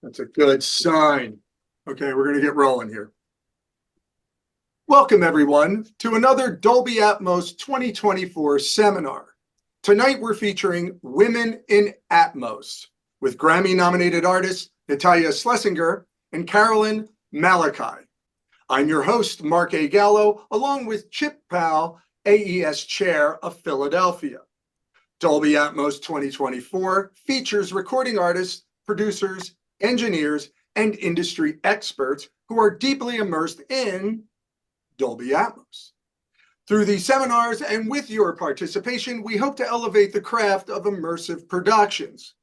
That's a good sign. Okay, we're going to get rolling here. Welcome, everyone, to another Dolby Atmos 2024 seminar. Tonight, we're featuring Women in Atmos with Grammy-nominated artists Natalia Schlesinger and Carolyn Malachi. I'm your host, Marc A Gallo, along with Chip Powell, AES Chair of Philadelphia. Dolby Atmos 2024 features recording artists, producers, engineers, and industry experts who are deeply immersed in Dolby Atmos. Through these seminars and with your participation, we hope to elevate the craft of immersive productions.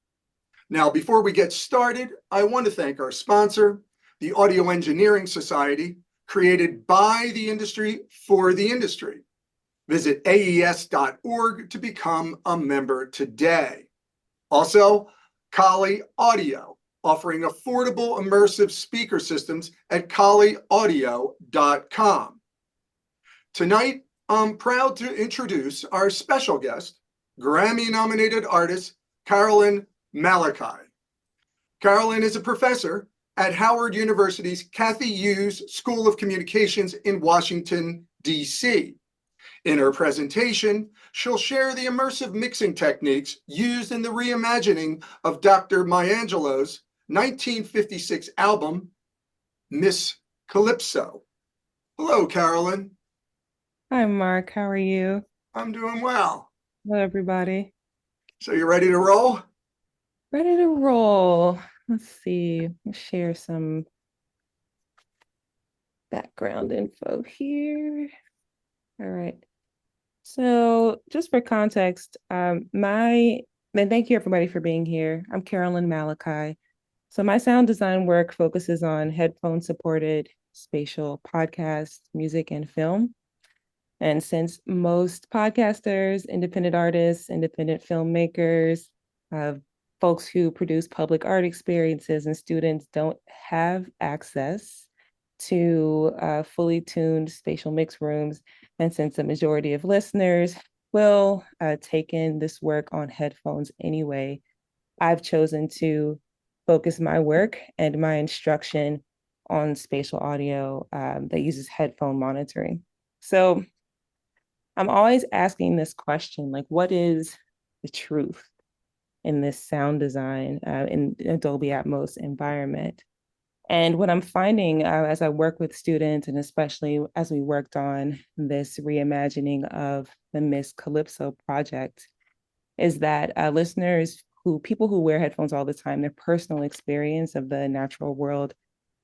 Now, before we get started, I want to thank our sponsor, the Audio Engineering Society, created by the industry for the industry. Visit aes.org to become a member today. Also, Kali Audio, offering affordable immersive speaker systems at kaliaudio.com. Tonight, I'm proud to introduce our special guest, Grammy-nominated artist Carolyn Malachi. Carolyn is a professor at Howard University's Cathy Hughes School of Communications in Washington, D.C. In her presentation, she'll share the immersive mixing techniques used in the reimagining of Dr. Maya Angelou's 1956 album, Miss Calypso. Hello, Carolyn. Hi, Mark. How are you? I'm doing well. Hello, everybody. So you ready to roll? Ready to roll. Let's see. Let's share some background info here. All right. So just for context, and thank you everybody for being here. I'm Carolyn Malachi. So my sound design work focuses on headphone-supported spatial podcasts, music, and film. And since most podcasters, independent artists, independent filmmakers, folks who produce public art experiences and students don't have access to fully tuned spatial mix rooms, and since the majority of listeners will take in this work on headphones anyway, I've chosen to focus my work and my instruction on spatial audio that uses headphone monitoring. So I'm always asking this question, like, what is the truth in this sound design in a Dolby Atmos environment? And what I'm finding as I work with students, and especially as we worked on this reimagining of the Miss Calypso project, is that people who wear headphones all the time, their personal experience of the natural world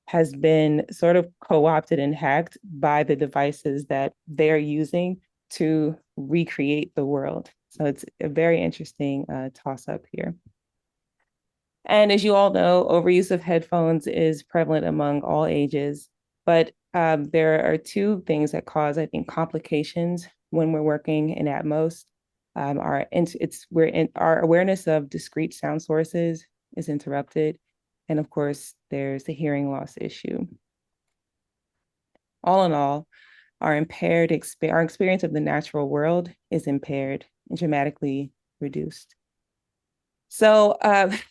has been sort of co-opted and hacked by the devices that they're using to recreate the world. So it's a very interesting toss-up here. And as you all know, overuse of headphones is prevalent among all ages, but there are two things that cause, I think, complications when we're working in Atmos. Our awareness of discrete sound sources is interrupted. And of course, there's the hearing loss issue. All in all, our experience of the natural world is impaired and dramatically reduced. So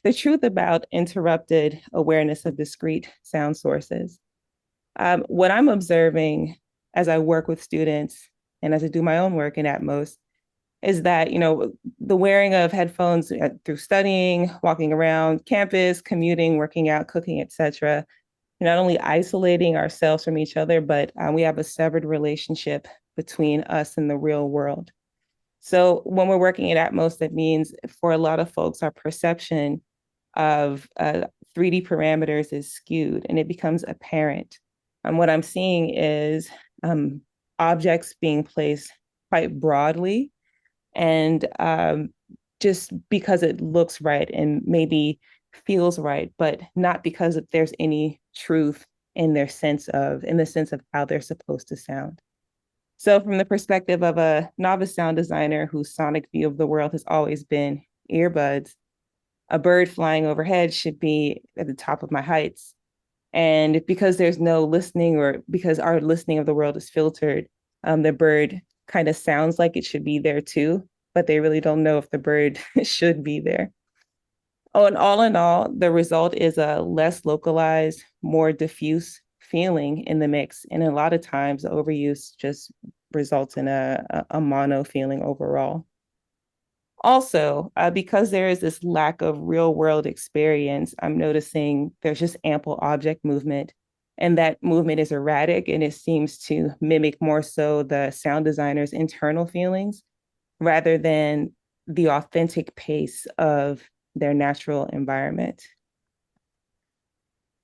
the truth about interrupted awareness of discrete sound sources, what I'm observing as I work with students and as I do my own work in Atmos is that, the wearing of headphones through studying, walking around campus, commuting, working out, cooking, etc., not only isolating ourselves from each other, but we have a severed relationship between us and the real world. So when we're working at Atmos, that means for a lot of folks, our perception of 3D parameters is skewed and it becomes apparent. And what I'm seeing is objects being placed quite broadly and just because it looks right and maybe feels right, but not because there's any truth in the sense of how they're supposed to sound. So from the perspective of a novice sound designer whose sonic view of the world has always been earbuds, a bird flying overhead should be at the top of my heights. And because there's no listening, or because our listening of the world is filtered, the bird kind of sounds like it should be there too, but they really don't know if the bird should be there. Oh, and all in all, the result is a less localized, more diffuse feeling in the mix. And a lot of times, overuse just results in a mono feeling overall. Also, because there is this lack of real world experience, I'm noticing there's just ample object movement. And that movement is erratic and it seems to mimic more so the sound designer's internal feelings rather than the authentic pace of their natural environment.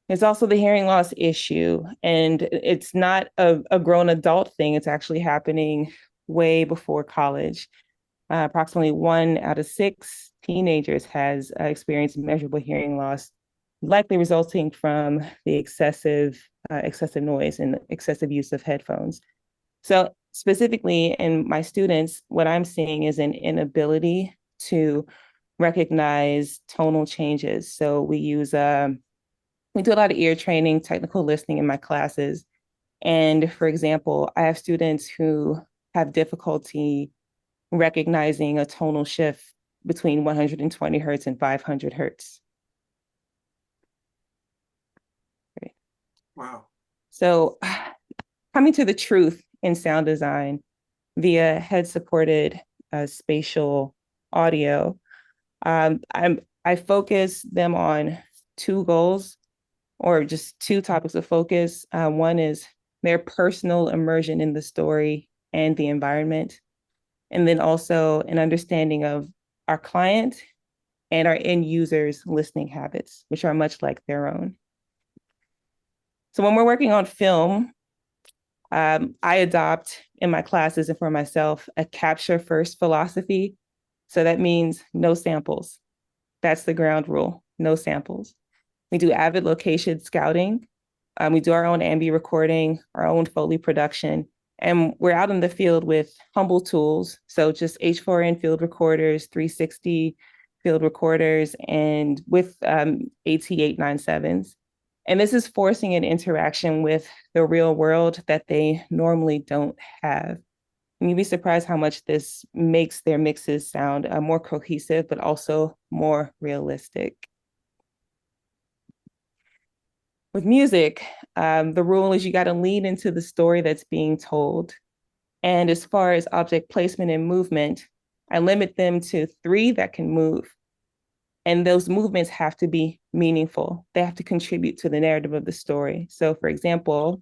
There's also the hearing loss issue, and it's not a grown adult thing. It's actually happening way before college. Approximately 1 out of 6 teenagers has experienced measurable hearing loss, likely resulting from the excessive noise and excessive use of headphones. So specifically in my students, what I'm seeing is an inability to recognize tonal changes. So we do a lot of ear training, technical listening in my classes. And for example, I have students who have difficulty recognizing a tonal shift between 120 hertz and 500 hertz. Right. Wow. So coming to the truth in sound design via head-supported spatial audio, I focus them on two goals or just two topics of focus. One is their personal immersion in the story and the environment, and then also an understanding of our client and our end users' listening habits, which are much like their own. So when we're working on film, I adopt in my classes and for myself a capture first philosophy. So that means no samples. That's the ground rule, no samples. We do avid location scouting. We do our own ambient recording, our own Foley production, and we're out in the field with humble tools. So just H4n field recorders, 360 field recorders, and with AT897s. And this is forcing an interaction with the real world that they normally don't have. And you'd be surprised how much this makes their mixes sound more cohesive, but also more realistic. With music, the rule is you got to lean into the story that's being told. And as far as object placement and movement, I limit them to 3 that can move. And those movements have to be meaningful. They have to contribute to the narrative of the story. So, for example,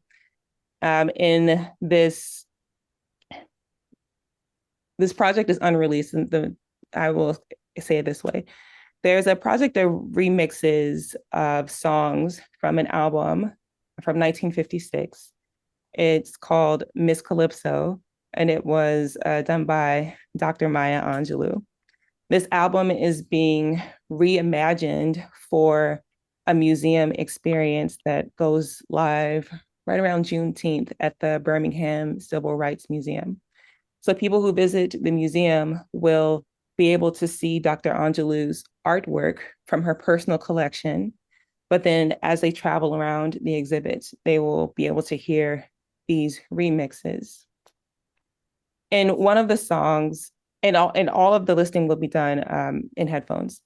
in this project is unreleased, and I will say it this way. There's a project that remixes of songs from an album from 1956. It's called Miss Calypso, and it was done by Dr. Maya Angelou. This album is being reimagined for a museum experience that goes live right around Juneteenth at the Birmingham Civil Rights Museum. So people who visit the museum will be able to see Dr. Angelou's artwork from her personal collection. But then as they travel around the exhibits, they will be able to hear these remixes. And one of the songs, and all of the listening will be done in headphones.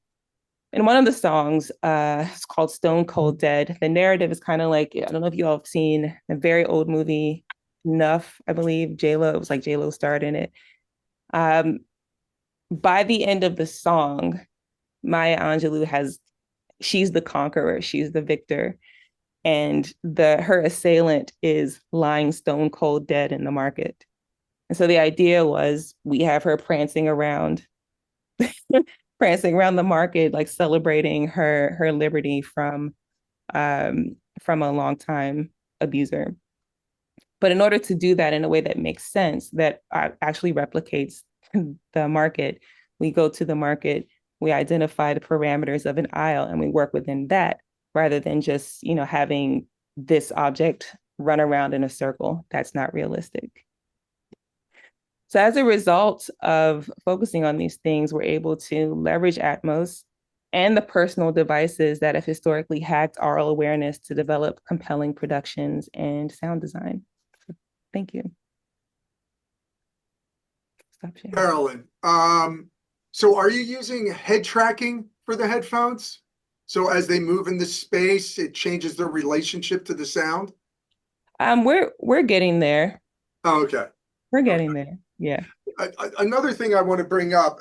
And one of the songs is called Stone Cold Dead. The narrative is kind of like, I don't know if you all have seen a very old movie, Nuff, I believe. J-Lo, it was like J-Lo starred in it. By the end of the song, Maya Angelou she's the conqueror, she's the victor, and her assailant is lying stone cold dead in the market. And so the idea was we have her prancing around, prancing around the market, like celebrating her liberty from a long time abuser. But in order to do that in a way that makes sense, that actually replicates the market, we go to the market, we identify the parameters of an aisle, and we work within that rather than just, having this object run around in a circle. That's not realistic. So as a result of focusing on these things, we're able to leverage Atmos and the personal devices that have historically hacked aural awareness to develop compelling productions and sound design. Thank you. Stop sharing. Carolyn, so are you using head tracking for the headphones? So as they move in the space, it changes their relationship to the sound? We're getting there. Oh, okay. We're Okay. getting there. Yeah. Another thing I want to bring up,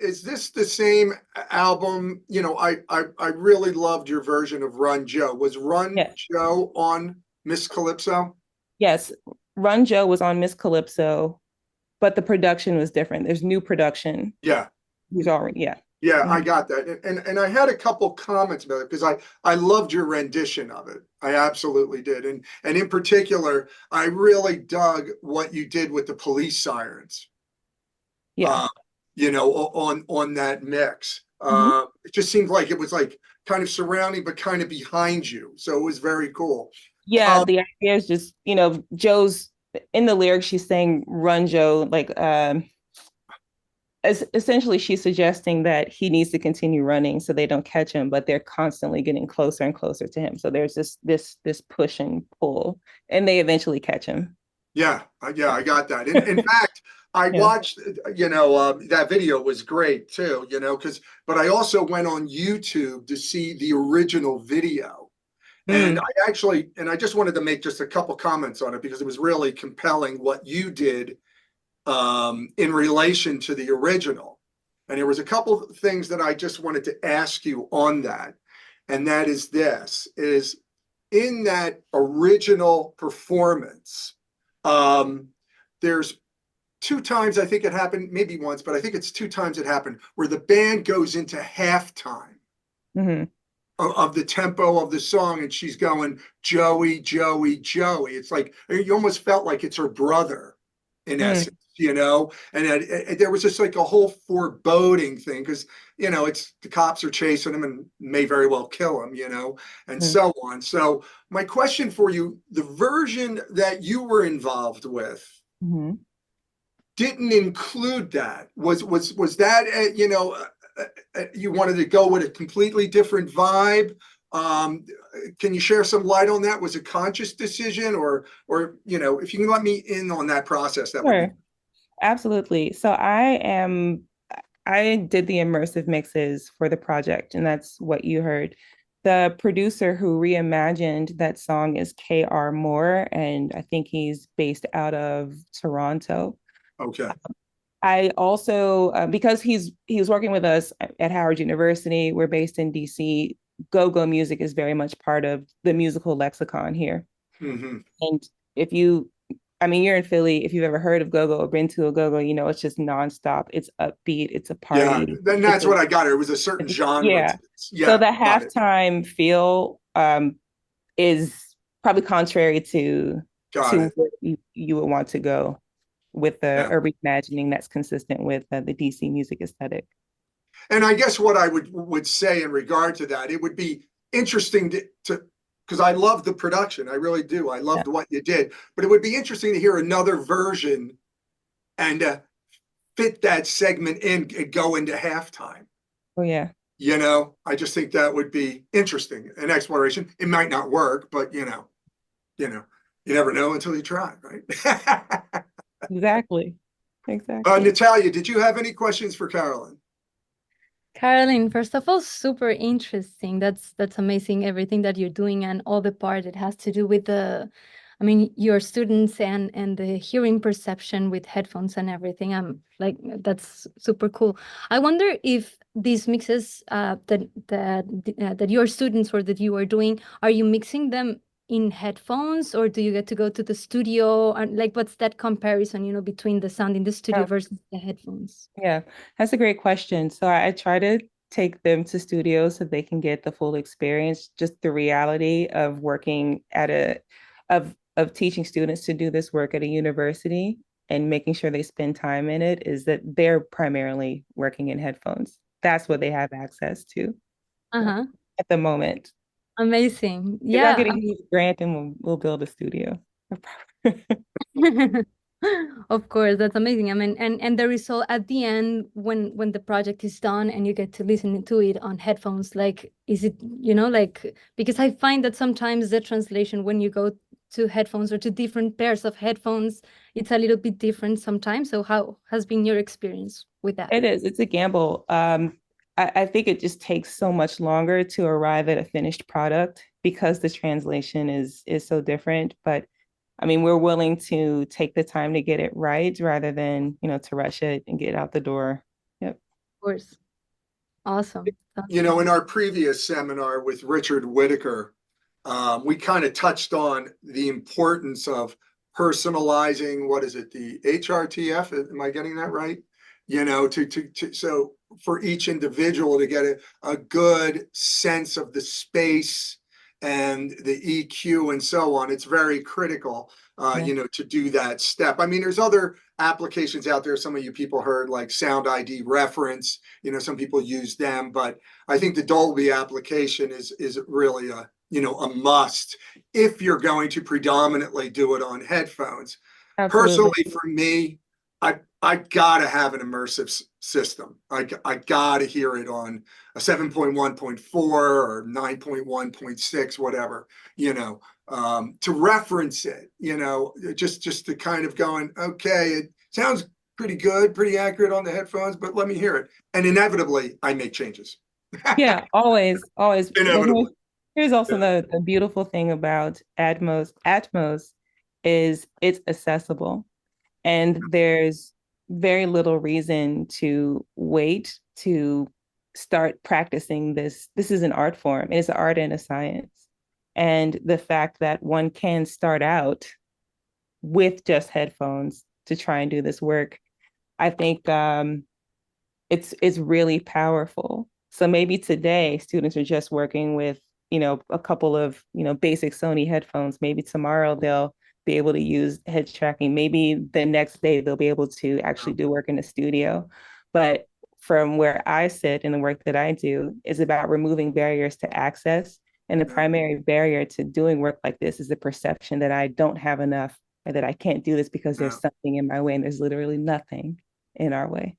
is this the same album? You know, I really loved your version of Run Joe. Was Run Yeah. Joe on Miss Calypso? Yes. Run Joe was on Miss Calypso, but the production was different. There's new production. Yeah. He's already, yeah. Yeah, I Mhm. got that. And I had a couple comments about it because I loved your rendition of it. I absolutely did. And in particular, I really dug what you did with the police sirens. Yeah. uh, on that mix. Mhm. It just seemed like it was like kind of surrounding, but kind of behind you. So it was very cool. Yeah, Um, the idea is just, Joe's in the lyrics, she's saying run Joe, like essentially she's suggesting that he needs to continue running so they don't catch him, but they're constantly getting closer and closer to him. So there's this push and pull, and they eventually catch him. yeah, I got that. In fact, I Yeah. watched, that video was great too, but I also went on YouTube to see the original video. And Mm. I just wanted to make just a couple comments on it because it was really compelling what you did, in relation to the original. And there was a couple of things that I just wanted to ask you on that. And that is this, is in that original performance, there's two times I think it happened, maybe once, but I think it's two times it happened where the band goes into halftime Mhm. of the tempo of the song, and she's going, Joey, Joey, Joey. It's like you almost felt like it's her brother in Mm. essence, and there was just like a whole foreboding thing because it's the cops are chasing him and may very well kill him, and Mm. so on. So my question for you, the version that you were involved with Mhm. didn't include that. Was that, you wanted to go with a completely different vibe? Um, can you share some light on that? Was it a conscious decision, or if you can let me in on that process, that would be. Sure. Absolutely. So I did the immersive mixes for the project, and that's what you heard. The producer who reimagined that song is K.R. Moore, and I think he's based out of Toronto. Okay. I also, because he was working with us at Howard University, we're based in DC. Go-go music is very much part of the musical lexicon here. Hmm. And if you, I mean, you're in Philly. If you've ever heard of go-go or been to a go-go, it's just nonstop. It's upbeat. It's a Yeah, party. then It's that's a, what I got. It was a certain genre. yeah. So Yeah, the got it. halftime feel is probably contrary Got to it. where you would want to go with a Yeah. reimagining that's consistent with the DC music aesthetic. And I guess what I would say in regard to that, it would be interesting to because I love the production. I really do. I Yeah. loved what you did, but it would be interesting to hear another version and fit that segment in and go into halftime. Oh yeah. I just think that would be interesting, an exploration. It might not work, but you know, you never know until you try, right? Exactly. Exactly. Natalia, did you have any questions for Carolyn? Carolyn, first of all, super interesting. That's amazing, everything that you're doing and all the part it has to do with your students and the hearing perception with headphones and everything. Like that's super cool. I wonder if these mixes that your students or that you are doing, are you mixing them in headphones or do you get to go to the studio? And like, what's that comparison, between the sound in the studio Oh, versus the headphones? yeah, that's a great question. So I try to take them to studios so they can get the full experience, just the reality of working at of teaching students to do this work at a university and making sure they spend time in it is that they're primarily working in headphones. That's what they have access to Uh-huh. at the moment. Amazing. Maybe I'll Yeah. get a huge grant and we'll build a studio. Of course, that's amazing. I mean, and the result at the end when the project is done and you get to listen to it on headphones, like is it, like because I find that sometimes the translation when you go to headphones or to different pairs of headphones, it's a little bit different sometimes. So how has been your experience with that? It is. It's a gamble. I think it just takes so much longer to arrive at a finished product because the translation is so different. But I mean, we're willing to take the time to get it right rather than, to rush it and get it out the door. Yep. Of course. Awesome. You know, in our previous seminar with Richard Whitaker, we kind of touched on the importance of personalizing, what is it, the HRTF? Am I getting that right? You know, so for each individual to get a good sense of the space and the EQ and so on, it's very critical, you know, to do that step. I mean, there's other applications out there. Some of you people heard like Sound ID reference, you know, some people use them, but I think the Dolby application is really a, you know, a must if you're going to predominantly do it on headphones. Absolutely. Personally, for me, I gotta have an immersive system. I gotta hear it on a 7.1.4 or 9.1.6, whatever, you know, to reference it, you know, just to kind of going, okay, it sounds pretty good, pretty accurate on the headphones, but let me hear it. And inevitably, I make changes. Yeah, always, always. But Inevitably. here's also Yeah. the beautiful thing about Atmos. Atmos is it's accessible, and there's very little reason to wait to start practicing this. This is an art form. It is an art and a science. And the fact that one can start out with just headphones to try and do this work, I think it's really powerful. So maybe today students are just working with, a couple of, basic Sony headphones. Maybe tomorrow they'll be able to use head tracking. Maybe the next day they'll be able to actually do work in the studio. But from where I sit and the work that I do is about removing barriers to access. And the primary barrier to doing work like this is the perception that I don't have enough or that I can't do this because there's something in my way, and there's literally nothing in our way.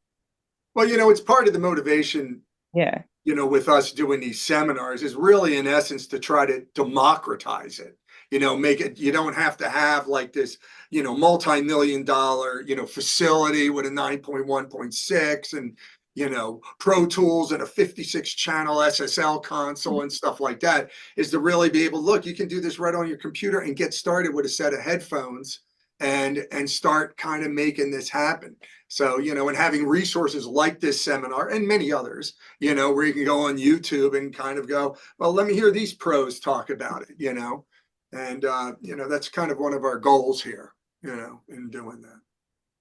Well, you know, it's part of the motivation, Yeah. you know, with us doing these seminars is really in essence to try to democratize it, you know, make it, you don't have to have like this, you know, multi-million-dollar, you know, facility with a 9.1.6 and, you know, Pro Tools and a 56 channel SSL console and stuff like that, is to really be able to look, you can do this right on your computer and get started with a set of headphones and start kind of making this happen. So, you know, and having resources like this seminar and many others, you know, where you can go on YouTube and kind of go, well, let me hear these pros talk about it, you know, and, you know, that's kind of one of our goals here, you know, in doing that.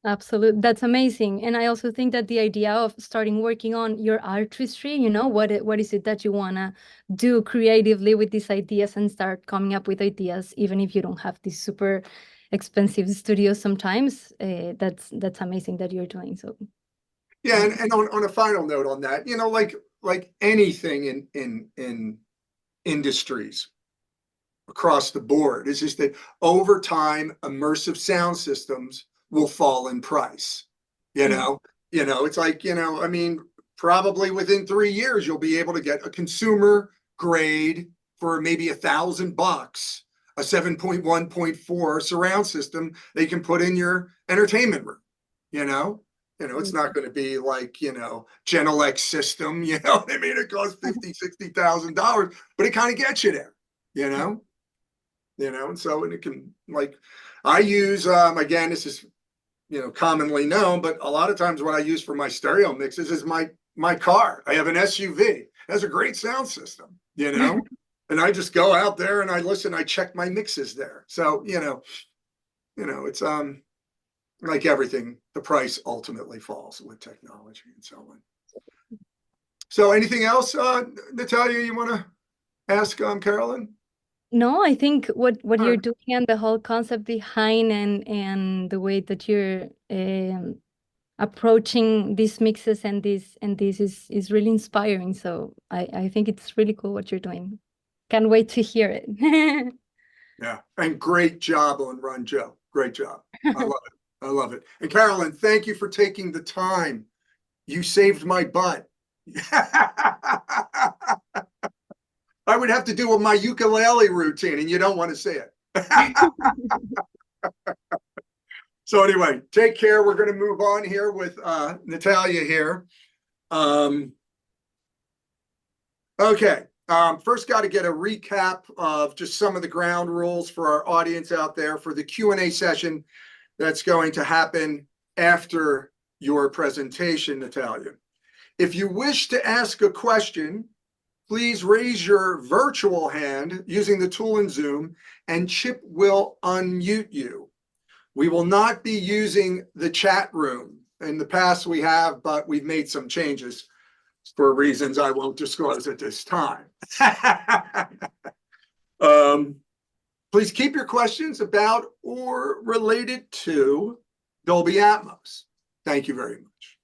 Absolutely. That's amazing. And I also think that the idea of starting working on your artistry, you know, what is it that you want to do creatively with these ideas and start coming up with ideas, even if you don't have these super expensive studios sometimes, that's amazing that you're doing so. Yeah, and on a final note on that, you know, like anything in industries across the board, is just that over time, immersive sound systems will fall in price. You know, it's like, you know, I mean, probably within 3 years, you'll be able to get a consumer grade for maybe $1,000, a 7.1.4 surround system they can put in your entertainment room, you know? You know, it's not going to be like, you know, Genelec system, you know what I mean? It costs $50,000, $60,000, but it kind of gets you there, you know? You know, and so, and it can, like, I use, again, this is, you know, commonly known, but a lot of times what I use for my stereo mixes is my car. I have an SUV. It has a great sound system, you know, and I just go out there and I listen, I check my mixes there. So, you know, it's, like everything, the price ultimately falls with technology and so on. So anything else, Natalia, you want to ask, Carolyn? No, I think what All you're right. doing and the whole concept behind and the way that you're approaching these mixes and this is really inspiring. So I think it's really cool what you're doing. Can't wait to hear it. Yeah, and great job on Run Joe. Great job. I love it. I love it. And Carolyn, thank you for taking the time. You saved my butt. I would have to do my ukulele routine, and you don't want to see it. So anyway, take care. We're going to move on here with Natalia here. Okay, first got to get a recap of just some of the ground rules for our audience out there for the Q&A session that's going to happen after your presentation, Natalia. If you wish to ask a question, please raise your virtual hand using the tool in Zoom, and Chip will unmute you. We will not be using the chat room. In the past we have, but we've made some changes for reasons I won't disclose at this time. Please keep your questions about or related to Dolby Atmos. Thank you very much.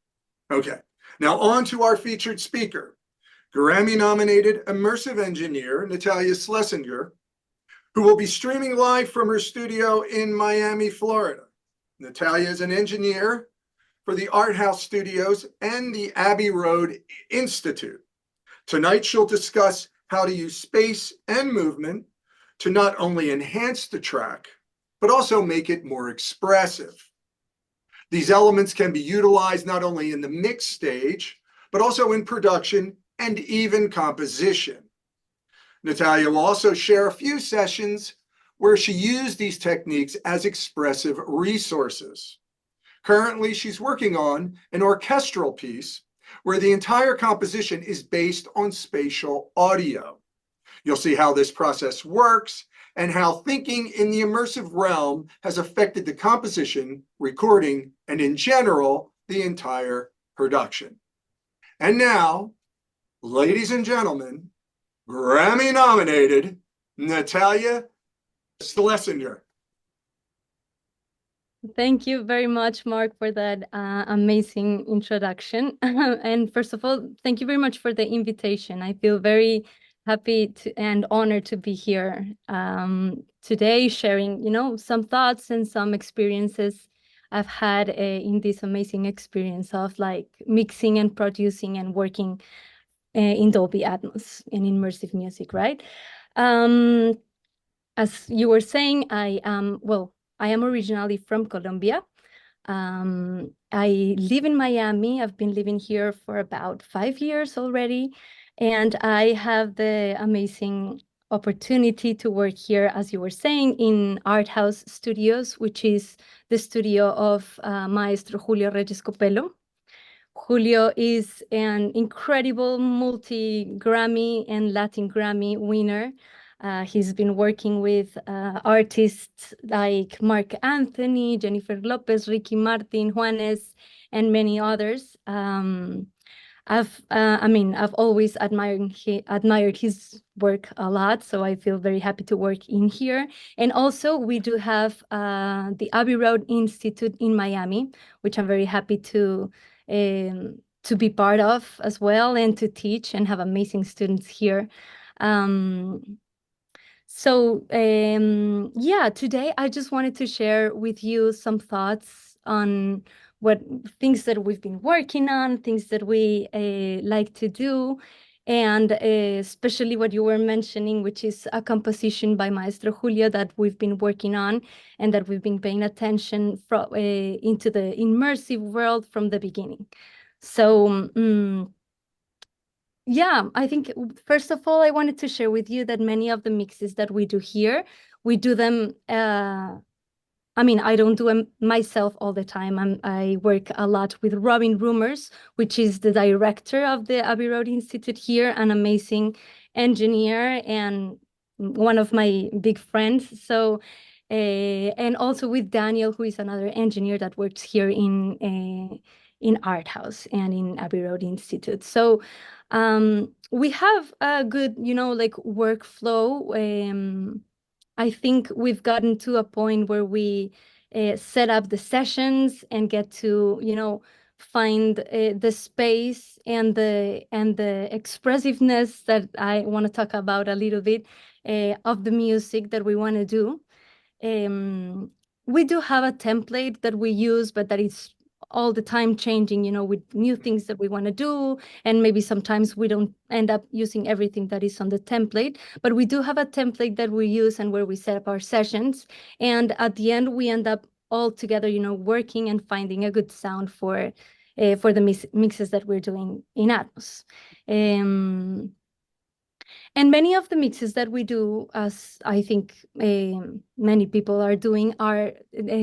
Okay, now on to our featured speaker, Grammy-nominated immersive engineer Natalia Schlesinger, who will be streaming live from her studio in Miami, Florida. Natalia is an engineer for the Art House Studios and the Abbey Road Institute. Tonight, she'll discuss how to use space and movement to not only enhance the track, but also make it more expressive. These elements can be utilized not only in the mix stage, but also in production and even composition. Natalia will also share a few sessions where she used these techniques as expressive resources. Currently, she's working on an orchestral piece where the entire composition is based on spatial audio. You'll see how this process works and how thinking in the immersive realm has affected the composition, recording, and in general, the entire production. And now, ladies and gentlemen, Grammy-nominated Natalia Schlesinger. Thank you very much, Mark, for that amazing introduction. And first of all, thank you very much for the invitation. I feel very happy and honored to be here today, sharing, some thoughts and some experiences I've had in this amazing experience of like mixing and producing and working in Dolby Atmos and immersive music, right? As you were saying, I am originally from Colombia. I live in Miami. I've been living here for about 5 years already. And I have the amazing opportunity to work here, as you were saying, in Art House Studios, which is the studio of Maestro Julio Reyes Copello. Julio is an incredible multi-Grammy and Latin Grammy winner. He's been working with artists like Marc Anthony, Jennifer Lopez, Ricky Martin, Juanes, and many others. I've always admired his work a lot, so I feel very happy to work in here. And also, we do have the Abbey Road Institute in Miami, which I'm very happy to be part of as well, and to teach and have amazing students here. Today I just wanted to share with you some thoughts on what things that we've been working on, things that we like to do, and especially what you were mentioning, which is a composition by Maestro Julio that we've been working on and that we've been paying attention into the immersive world from the beginning. So I think first of all, I wanted to share with you that many of the mixes that we do here, we do them, I don't do them myself all the time. I work a lot with Robin Rumors, which is the director of the Abbey Road Institute here, an amazing engineer and one of my big friends. So, and also with Daniel, who is another engineer that works here in Art House and in Abbey Road Institute. So we have a good, workflow. I think we've gotten to a point where we set up the sessions and get to, find the space and the expressiveness that I want to talk about a little bit of the music that we want to do. We do have a template that we use, but that is all the time changing, with new things that we want to do. And maybe sometimes we don't end up using everything that is on the template, but we do have a template that we use and where we set up our sessions. And at the end, we end up all together, working and finding a good sound for the mixes that we're doing in Atmos. And many of the mixes that we do, as I think many people are doing, are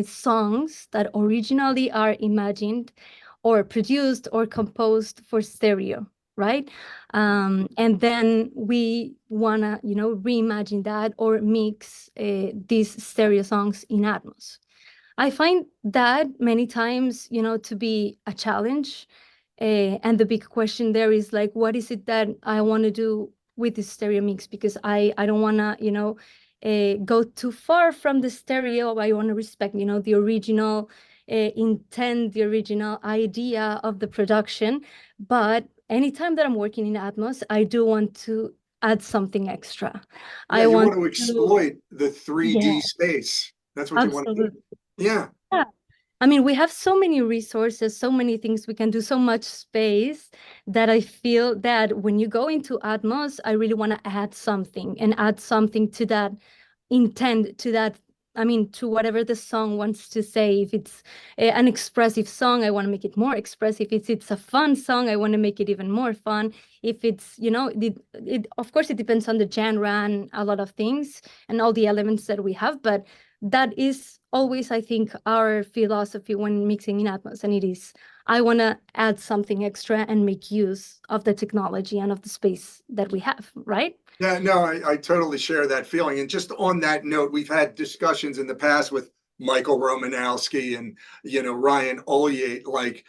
songs that originally are imagined or produced or composed for stereo, right? And then we wanna, reimagine that or mix these stereo songs in Atmos. I find that many times, to be a challenge. And the big question there is like, what is it that I want to do with this stereo mix? Because I don't want to, go too far from the stereo. I want to respect, the original intent, the original idea of the production. But anytime that I'm working in Atmos, I do want to add something extra. Yeah, I you want want to to, exploit the 3D yeah, space. That's what you want to do. absolutely. Yeah. Yeah. I mean, we have so many resources, so many things we can do, so much space that I feel that when you go into Atmos, I really want to add something and add something to that intent, to that, I mean, to whatever the song wants to say. If it's an expressive song, I want to make it more expressive. If it's a fun song, I want to make it even more fun. If it's, of course, it depends on the genre and a lot of things and all the elements that we have, but that is always, I think, our philosophy when mixing in Atmos, and it is, I want to add something extra and make use of the technology and of the space that we have, right? Yeah, no, I totally share that feeling. And just on that note, we've had discussions in the past with Michael Romanowski and, Ryan Olyate, like,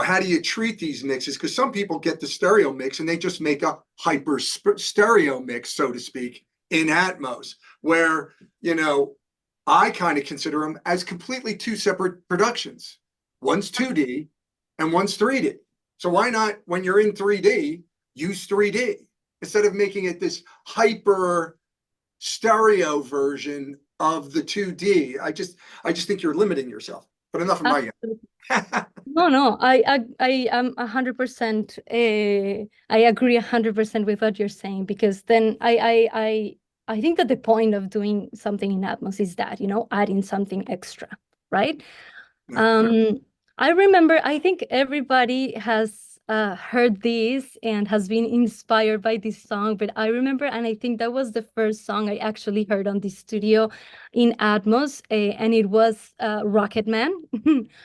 how do you treat these mixes? Because some people get the stereo mix and they just make a hyper stereo mix, so to speak, in Atmos, where, I kind of consider them as completely two separate productions. One's 2D and one's 3D. So why not, when you're in 3D, use 3D instead of making it this hyper stereo version of the 2D? I just think you're limiting yourself. But enough of my No, no, I am 100%. I agree 100% with what you're saying, because then I think that the point of doing something in Atmos is that, adding something extra, right? Um, I remember, I think everybody has heard this and has been inspired by this song, but I remember, and I think that was the first song I actually heard on the studio in Atmos, and it was Rocket Man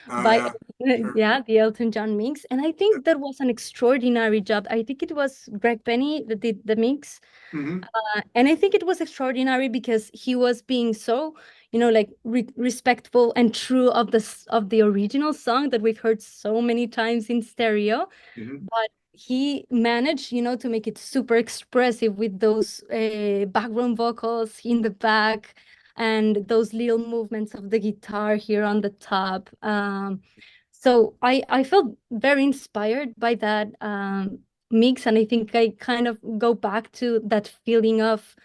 by, yeah, sure. yeah, the Elton John mix. And I think that was an extraordinary job. I think it was Greg Penny that did the mix. Mm-hmm. And I think it was extraordinary because he was being so, like respectful and true of the original song that we've heard so many times in stereo. Mm-hmm. But he managed, to make it super expressive with those background vocals in the back and those little movements of the guitar here on the top. So I felt very inspired by that mix, and I think I kind of go back to that feeling of,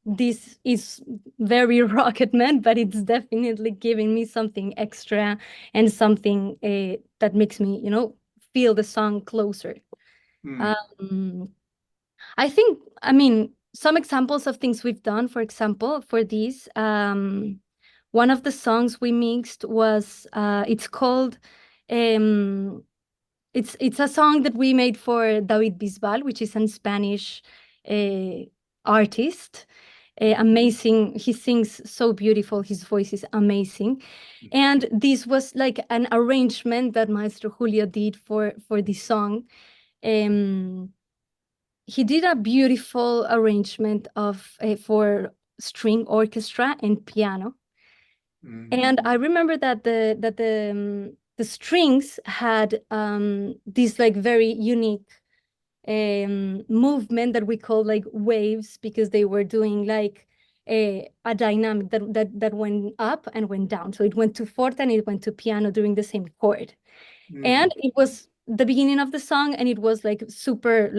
this is very Rocket Man, but it's definitely giving me something extra and something that makes me, feel the song closer. Mm. I think, I mean, some examples of things we've done, for example, for these, one of the songs we mixed was, it's called, um, it's a song that we made for David Bisbal, which is a Spanish artist. Amazing. He sings so beautiful. His voice is amazing. And this was like an arrangement that Maestro Julio did for this song. He did a beautiful arrangement of for string orchestra and piano. And I remember that the strings had this like very unique movement that we call like waves, because they were doing like a dynamic that went up and went down. So it went to forte and it went to piano during the same chord. And it was the beginning of the song, and it was like super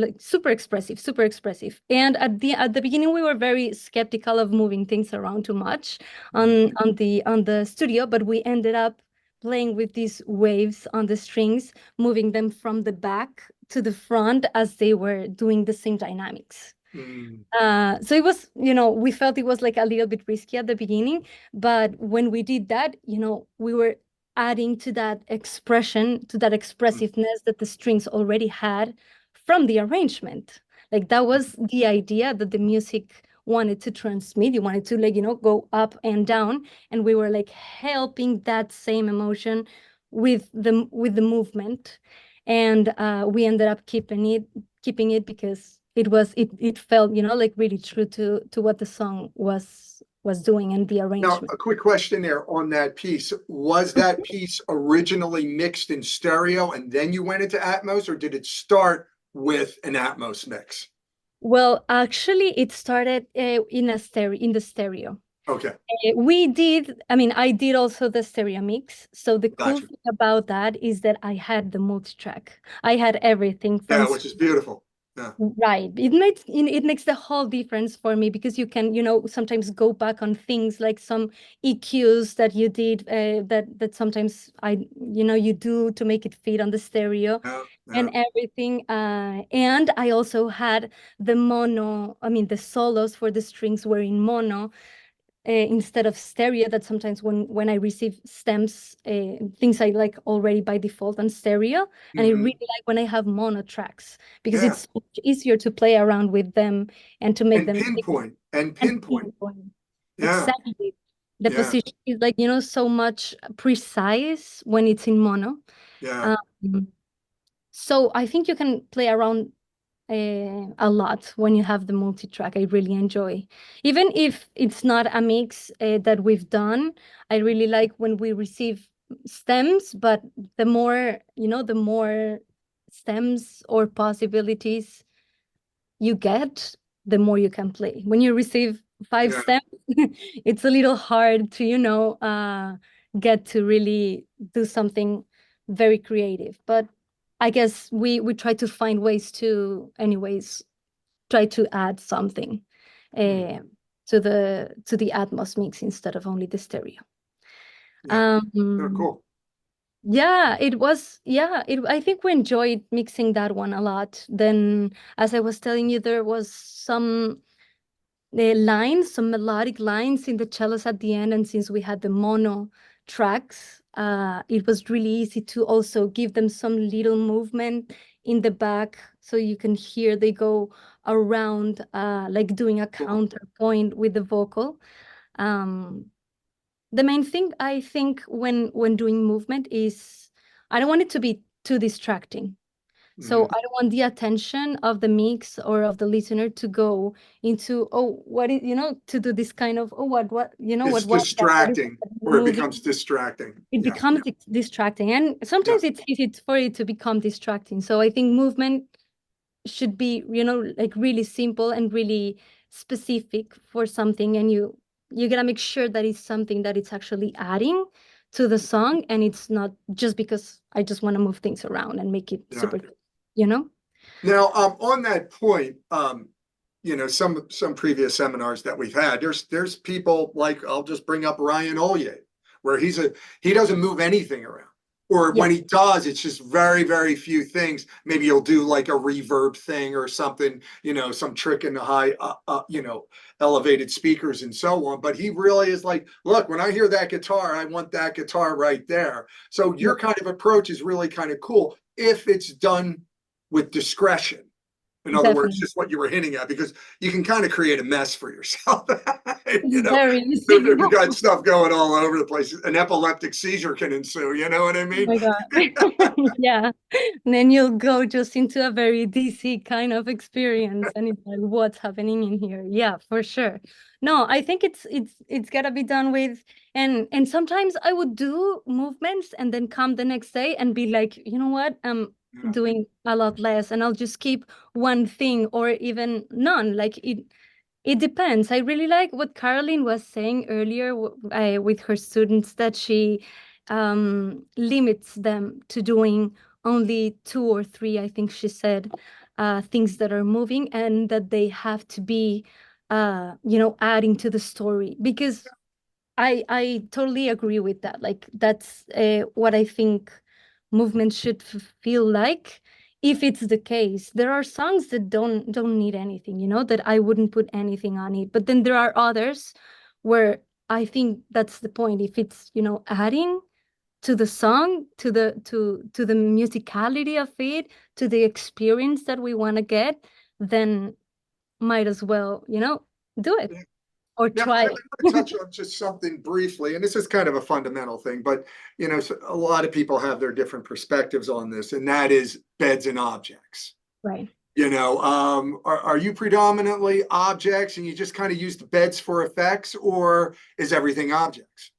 expressive, super expressive. And at the beginning we were very skeptical of moving things around too much on the studio, but we ended up playing with these waves on the strings, moving them from the back to the front as they were doing the same dynamics. So it was, we felt it was like a little bit risky at the beginning, but when we did that, we were adding to that expression, to that expressiveness that the strings already had from the arrangement. Like that was the idea that the music wanted to transmit. You wanted to like, go up and down, and we were like helping that same emotion with the movement. And we ended up keeping it because it felt, like really true to what the song was doing, and the Now, arrangement. a quick question there on that piece. Was that piece originally mixed in stereo and then you went into Atmos, or did it start with an Atmos mix? Well, actually, it started in the stereo. Okay, I did also the stereo mix. So the cool gotcha. thing about that is that I had the multi-track. I had everything from Yeah, which is beautiful. Yeah. right. It makes the whole difference for me, because you can, sometimes go back on things like some EQs that you did that sometimes you do to make it fit on the stereo Yeah, and yeah. everything. And I also had the mono, the solos for the strings were in mono, instead of stereo, that sometimes when I receive stems, things I like already by default on stereo. And I Mhm. really like when I have mono tracks, because Yeah. it's much easier to play around with them and to make And them pinpoint and and pinpoint. pinpoint. Yeah, Exactly. The yeah, position is like, so much precise when it's in mono. yeah. Um, so I think you can play around a lot when you have the multi-track. I really enjoy, even if it's not a mix that we've done. I really like when we receive stems, but the more stems or possibilities you get, the more you can play. When you receive 5 Yeah. stems, it's a little hard to get to really do something very creative. But I guess we try to find ways to, anyways, try to add something Mhm. uh, to the Atmos mix instead of only the stereo. Yeah. Oh, Um, cool. yeah, it was. Yeah, I think we enjoyed mixing that one a lot. Then, as I was telling you, there was some some melodic lines in the cellos at the end, and since we had the mono tracks, it was really easy to also give them some little movement in the back, so you can hear they go around, like doing a Cool. counterpoint with the vocal. Um, the main thing I think when doing movement is I don't want it to be too distracting. So Mhm. I don't want the attention of the mix or of the listener to go into, oh, what is, to do this kind of, oh, what, It's what is that? What is distracting, that or it moving? becomes distracting. It Yeah. becomes distracting. And Yeah. sometimes it's easy for it to become distracting. So I think movement should be, like really simple and really specific for something. And you gotta make sure that it's something that it's actually adding to the song, and it's not just because I just want to move things around and make it Yeah. super, you know? Now, on that point, some previous seminars that we've had, there's people like, I'll just bring up Ryan Olye, where he doesn't move anything around. Or Yeah. when he does, it's just very, very few things. Maybe he'll do like a reverb thing or something, some trick in the high, elevated speakers and so on. But he really is like, look, when I hear that guitar, I want that guitar right there. So your kind of approach is really kind of cool if it's done with discretion. In other words, Definitely. just what you were hinting at, because you can kind of create a mess for yourself. It's very If easy. you got stuff going all over the place, an epileptic seizure can ensue. You know what I Oh mean? my God. Yeah. And then you'll go just into a very DC kind of experience, and it's like, what's happening in here? Yeah, for sure. No, I think it's gotta be done with, and sometimes I would do movements and then come the next day and be like, you know what? I'm Yeah. doing a lot less, and I'll just keep one thing or even none. Like it depends. I really like what Carolyn was saying earlier with her students, that she limits them to doing only 2 or 3, I think she said, things that are moving, and that they have to be, adding to the story. Because I totally agree with that. Like that's what I think movement should feel like. If it's the case, there are songs that don't need anything, that I wouldn't put anything on it. But then there are others where I think that's the point. If it's, adding to the song, to the musicality of it, to the experience that we want to get, then might as well, do it Yeah. or Now, try I it. want to touch on just something briefly, and this is kind of a fundamental thing, but so a lot of people have their different perspectives on this, and that is beds and objects. Right. Are you predominantly objects and you just kind of use the beds for effects, or is everything objects?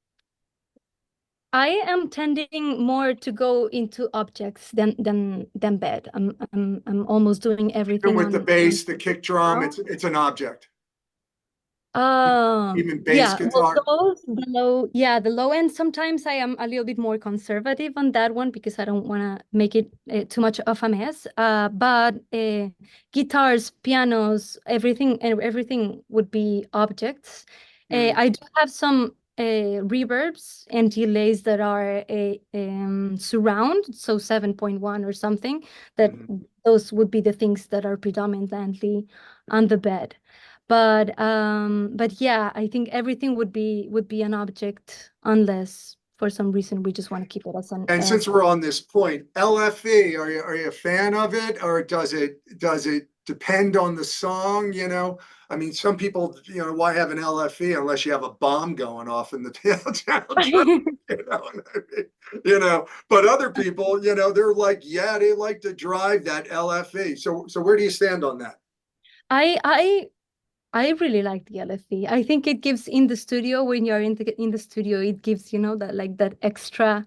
I am tending more to go into objects than bed. I'm almost doing Even everything with the on bass, the kick drum, now. it's an object. Even bass Yeah, well, guitar. the low end. Sometimes I am a little bit more conservative on that one because I don't want to make it too much of a mess. But guitars, pianos, everything would be objects. I do have some reverbs and delays that are a surround, so 7.1 or something. That those would be the things that are predominantly on the bed. But yeah, I think everything would be an object unless for some reason we just want to keep it as an And since we're on this point, LFE, are you a fan of it, or does it depend on the song? I mean, some people, why have an LFE unless you have a bomb going off in the downtown? But other people, they're like, yeah, they like to drive that LFE. So where do you stand on that? I really like the LFE. I think it gives in the studio when you're in the studio, it gives that extra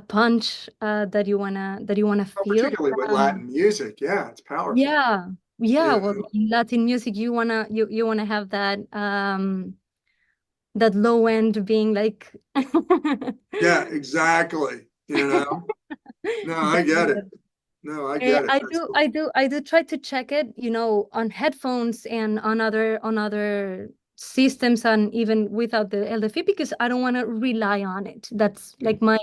punch that you wanna feel. Particularly with Latin music, yeah, it's powerful. Yeah. Yeah. Well, in Latin music, you wanna have that that low end being like. Yeah, exactly. No, I get it. No, I get it. I do try to check it, on headphones and on other systems and even without the LFE because I don't want to rely on it. That's like my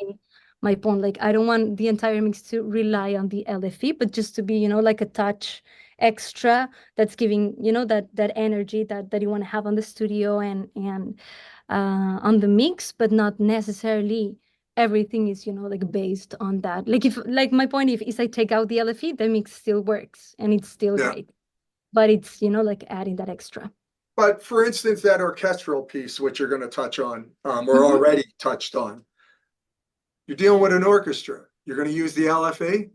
point. Like I don't want the entire mix to rely on the LFE, but just to be, like a touch extra that's giving, that energy that you want to have on the studio and on the mix, but not necessarily everything is like based on that. Like my point if is I take out the LFE, the mix still works and it's still great, but it's like adding that extra. But for instance, that orchestral piece which you're going to touch on or already touched on, you're dealing with an orchestra, you're going to use the LFE.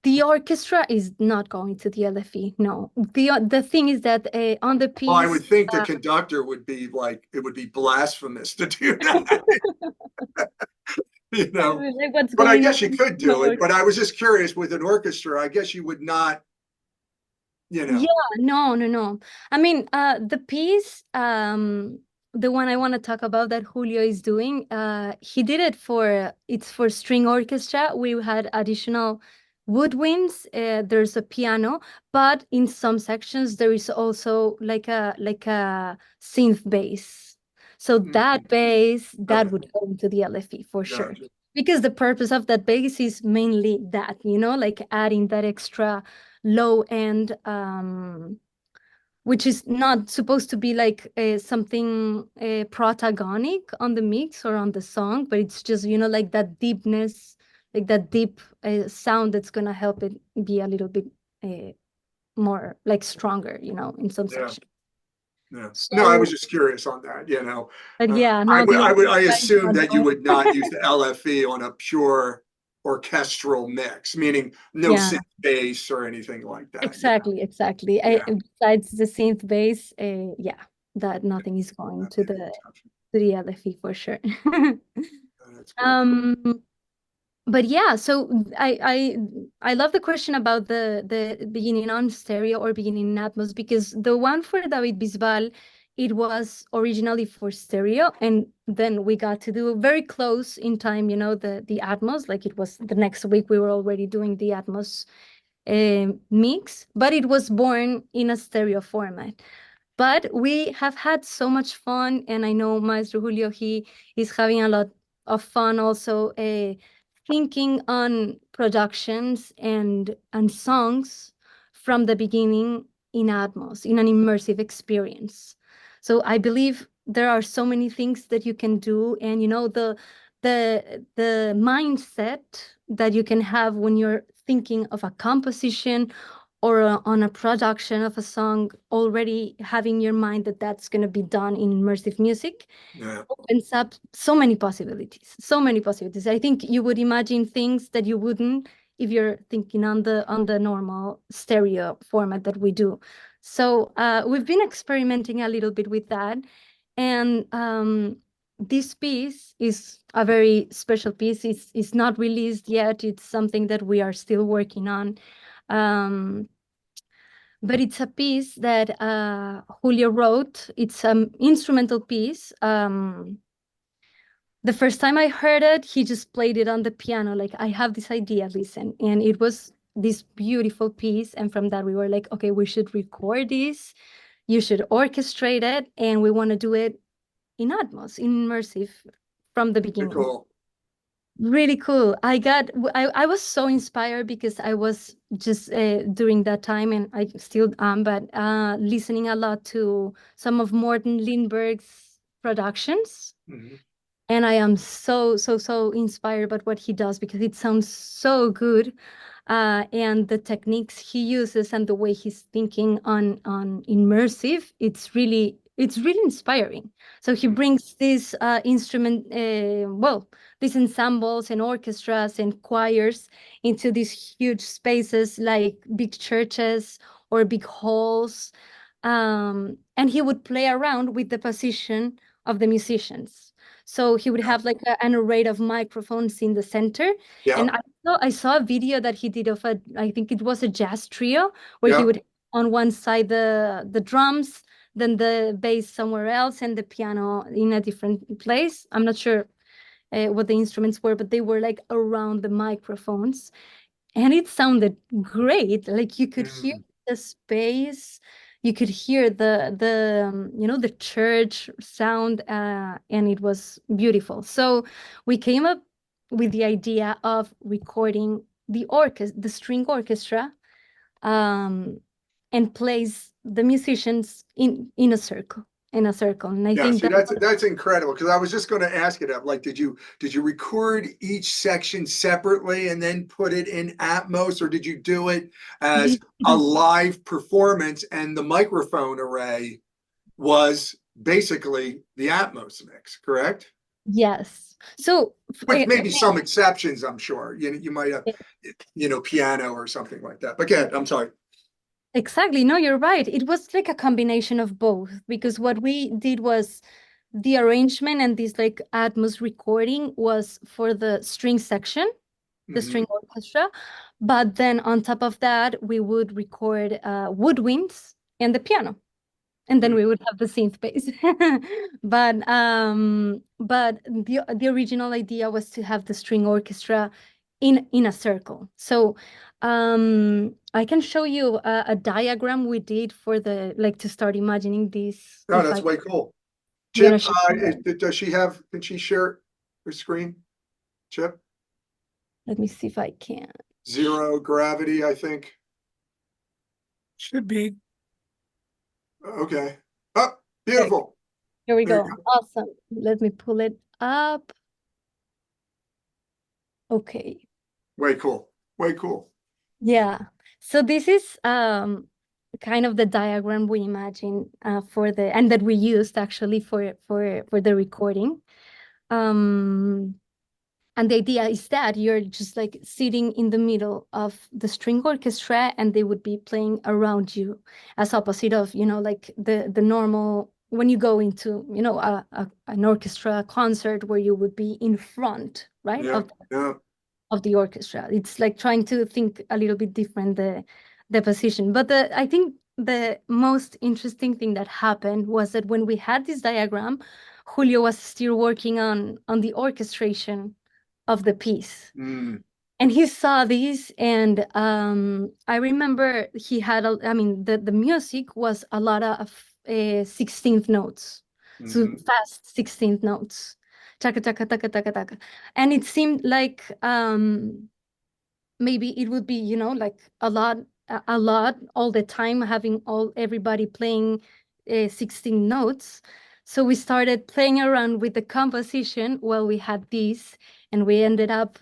The orchestra is not going to the LFE. No, the thing is that on the piece, well, I would think the conductor would be like, it would be blasphemous to do that. Like but I guess you could do it. But I was just curious with an orchestra, I guess you would not, Yeah, no. I mean, the piece, the one I want to talk about that Julio is doing, he did it it's for string orchestra. We had additional woodwinds, there's a piano, but in some sections there is also like a synth bass. So that bass, that would go into the LFE for sure. Because the purpose of that bass is mainly that, like adding that extra low end, which is not supposed to be like something protagonic on the mix or on the song, but it's just, like that deepness, like that deep sound that's going to help it be a little bit more like stronger, in some sections. Yeah. No, I was just curious on that, But yeah, no, I assume that you would not use the LFE on a pure orchestral mix, meaning no synth bass or anything like that. Exactly. Besides the synth bass, that nothing is going to the LFE for sure. But yeah, so I love the question about the beginning on stereo or beginning in Atmos, because the one for David Bisbal, it was originally for stereo, and then we got to do very close in time, the Atmos, like it was the next week we were already doing the Atmos mix, but it was born in a stereo format. But we have had so much fun, and I know Maestro Julio, he is having a lot of fun also thinking on productions and songs from the beginning in Atmos, in an immersive experience. So I believe there are so many things that you can do, and the mindset that you can have when you're thinking of a composition or on a production of a song, already having your mind that that's going to be done in immersive music, opens up so many possibilities, so many possibilities. I think you would imagine things that you wouldn't if you're thinking on the normal stereo format that we do. So we've been experimenting a little bit with that. And this piece is a very special piece. It's not released yet. It's something that we are still working on. But it's a piece that Julio wrote. It's an instrumental piece. The first time I heard it, he just played it on the piano. Like, I have this idea, listen. And it was this beautiful piece. And from that, we were like, okay, we should record this. You should orchestrate it. And we want to do it in Atmos, in immersive, from the beginning. Cool. Really cool. I was so inspired because I was just during that time, and I still am, but listening a lot to some of Morten Lindberg's productions. Mm-hmm. And I am so inspired by what he does, because it sounds so good. And the techniques he uses and the way he's thinking on immersive, it's really inspiring. So he brings this instrument, these ensembles and orchestras and choirs into these huge spaces like big churches or big halls. And he would play around with the position of the musicians. So he would have like an array of microphones in the center. Yeah. And I saw a video that he did of I think it was a jazz trio, where he would on one side the drums, then the bass somewhere else, and the piano in a different place. I'm not sure what the instruments were, but they were like around the microphones. And it sounded great. Like, you could hear the space, you could hear the church sound, and it was beautiful. So we came up with the idea of recording the string orchestra, and place the musicians in a circle. And I think that's incredible, because I was just going to ask it up. Like, did you record each section separately and then put it in Atmos, or did you do it as a live performance and the microphone array was basically the Atmos mix, correct? Yes. So with maybe some exceptions, I'm sure. You might have, piano or something like that. But again, I'm sorry. Exactly. No, you're right. It was like a combination of both, because what we did was the arrangement, and this like Atmos recording was for the string section, the string orchestra. But then on top of that, we would record woodwinds and the piano. And then we would have the synth bass. But the original idea was to have the string orchestra in a circle. So I can show you a diagram we did for to start imagining this. Oh, that's way cool. Chip, can she share her screen? Chip? Let me see if I can. Zero gravity, I think. Should be. Okay. Oh, beautiful. Here we go. Awesome. Let me pull it up. Okay. Way cool. Way cool. Yeah. So this is kind of the diagram we imagine and that we used actually for the recording. And the idea is that you're just like sitting in the middle of the string orchestra, and they would be playing around you, as opposite of, like the normal, when you go into, an orchestra concert where you would be in front, right? Of the orchestra. It's like trying to think a little bit different, the position. But I think the most interesting thing that happened was that when we had this diagram, Julio was still working on the orchestration of the piece. And he saw these, and I remember he had the music was a lot of 16th notes, so fast 16th notes, taka taka taka taka taka, and it seemed like maybe it would be like a lot all the time, having everybody playing 16 notes. So we started playing around with the composition while we had these, and we ended up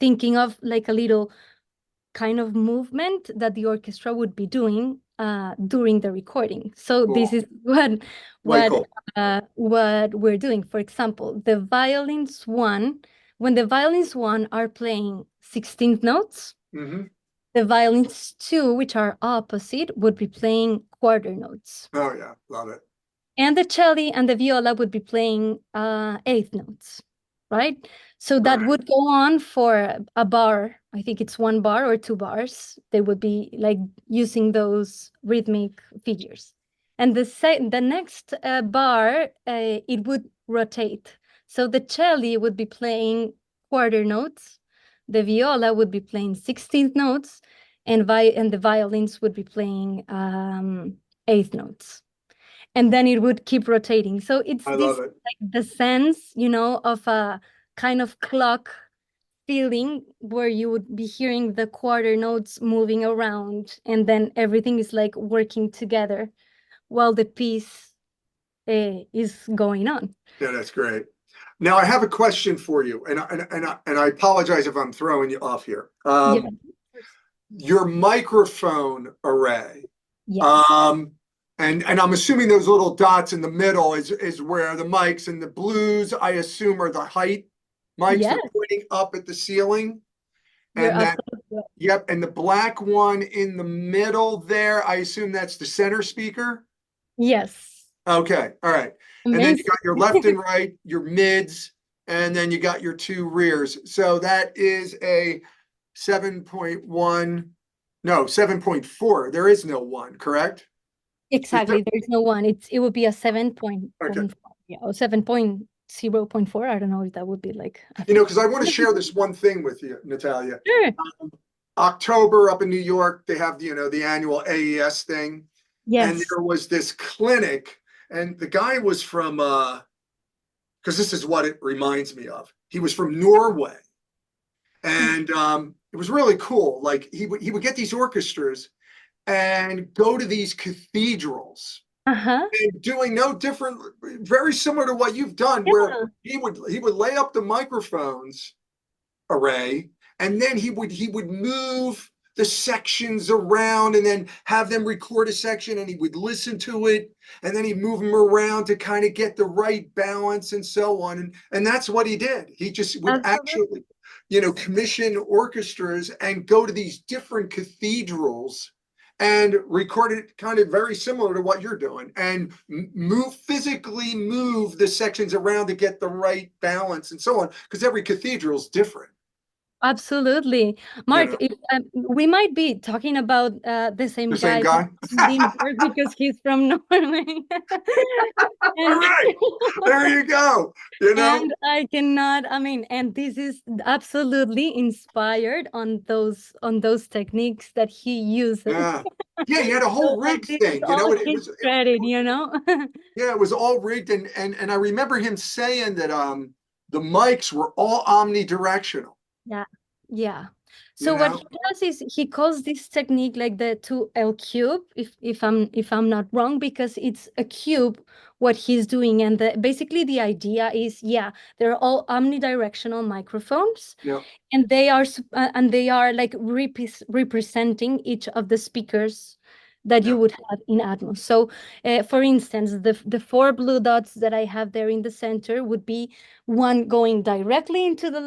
thinking of like a little kind of movement that the orchestra would be doing during the recording. So this Cool. is what Way cool. what we're doing. For example, the violins one, when the violins one are playing 16th notes, Hmm. the violins two, which are opposite, would be playing quarter notes. Oh yeah, love it. And the cello and the viola would be playing eighth notes, right? So that Right. would go on for a bar. I think it's 1 bar or 2 bars. They would be like using those rhythmic figures. And the next bar, it would rotate. So the cello would be playing quarter notes, the viola would be playing 16th notes, and the violins would be playing eighth notes, and then it would keep rotating. So it's I this love it. like the sense, of a kind of clock feeling where you would be hearing the quarter notes moving around, and then everything is like working together while the piece is going on. Yeah, that's great. Now I have a question for you, and I apologize if I'm throwing you off here. Yeah. Your microphone array. Yes. And I'm assuming those little dots in the middle is where the mics, and the blues, I assume, are the height mics. Yes. They're pointing up at the ceiling. You're And that, absolutely right. yep, and the black one in the middle there, I assume that's the center speaker. Yes. Okay, all right. And then you Amazing. got your left and right, your mids, and then you got your two rears. So that is a 7.1, no, 7.4. There is no one, correct? Exactly. There's no one. It would be a 7.1, Okay. yeah, or 7.0.4. I don't know if that would be like Because I want to share this one thing with you, Natalia. Sure. October up in New York, they have, the annual AES thing. And Yes. there was this clinic, and the guy was from, because this is what it reminds me of. He was from Norway. And it was really cool. Like he would get these orchestras and go to these cathedrals, Uh-huh. and doing no different, very similar to what you've done, Yeah. where he would lay up the microphones array, and then he would move the sections around, and then have them record a section, and he would listen to it, and then he'd move them around to kind of get the right balance and so on. And that's what he did. He just would Absolutely. actually, commission orchestras and go to these different cathedrals and record it, kind of very similar to what you're doing, and physically move the sections around to get the right balance and so on, because every cathedral is different. Absolutely. Mark, we might be talking about the same The same guy, guy? Lindbergh, because he's from Norway. All right, there you go. And I cannot, and this is absolutely inspired on those techniques that he uses. Yeah, he had a whole rig This thing. is all It his credit. Yeah, it was all rigged, and I remember him saying that the mics were all omnidirectional. Yeah, yeah. So what he does is he calls this technique like the 2L cube, if I'm not wrong, because it's a cube what he's doing, and basically the idea is, they're all omnidirectional microphones, and they are like representing each of the speakers that you would have in Atmos. So, for instance, the 4 blue dots that I have there in the center would be one going directly into the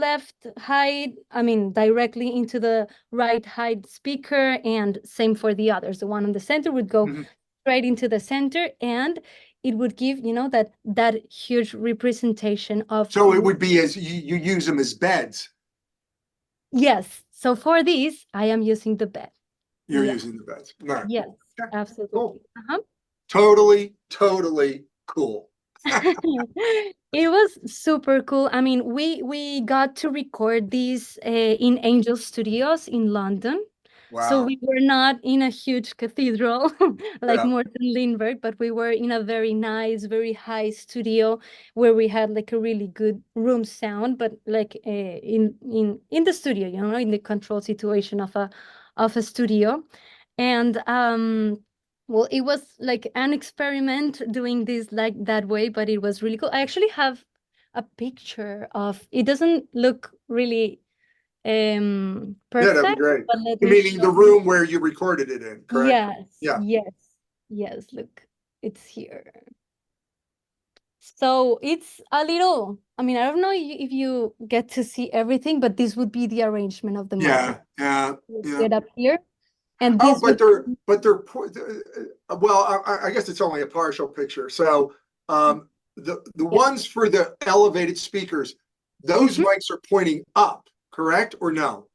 directly into the right hide speaker, and same for the others. The one on the center would go straight into the center, and it would give, that huge representation of. So it would be as you use them as beds. Yes. So for these, I am using the bed. You're using the beds. Right. Yes, absolutely. Cool. Uh-huh. Totally cool. It was super cool. We got to record these in Angel Studios in London. Wow. So we were not in a huge cathedral like Morten Lindbergh, but we were in a very nice, very high studio where we had like a really good room sound, but like in the studio, in the control situation of a studio. And well, it was like an experiment doing this like that way, but it was really cool. I actually have a picture of it. Doesn't look really Yeah, that'd be perfect, great. but let You me meaning the show. room where you recorded it in, correct? Yes, Yeah. yes, yes. Look, it's here. So it's a little, I mean, I don't know if you get to see everything, but this would be the arrangement of the Yeah, microphone. yeah, Let's yeah. get up here. And Oh, this would, well, I guess it's only a partial picture. So, the yeah. ones for the elevated speakers, those Mhm. mics are pointing up, correct or no?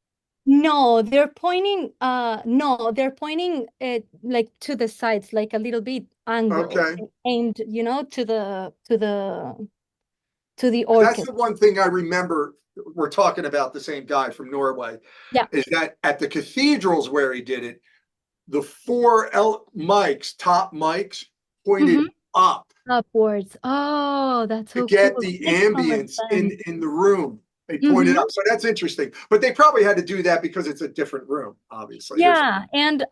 No, they're pointing, no, they're pointing it like to the sides, like a little bit angled Okay. and aimed, you know, to the That's orchestra. the one thing I remember. We're talking about the same guy from Norway. Yeah. Is that at the cathedrals where he did it, the mics, top mics, pointed Mhm. up Upwards. Oh, that's to so get cool. the Makes so much ambience sense. in the room. They pointed Mhm. up, so that's interesting. But they probably had to do that because it's a different room, obviously. Yeah, and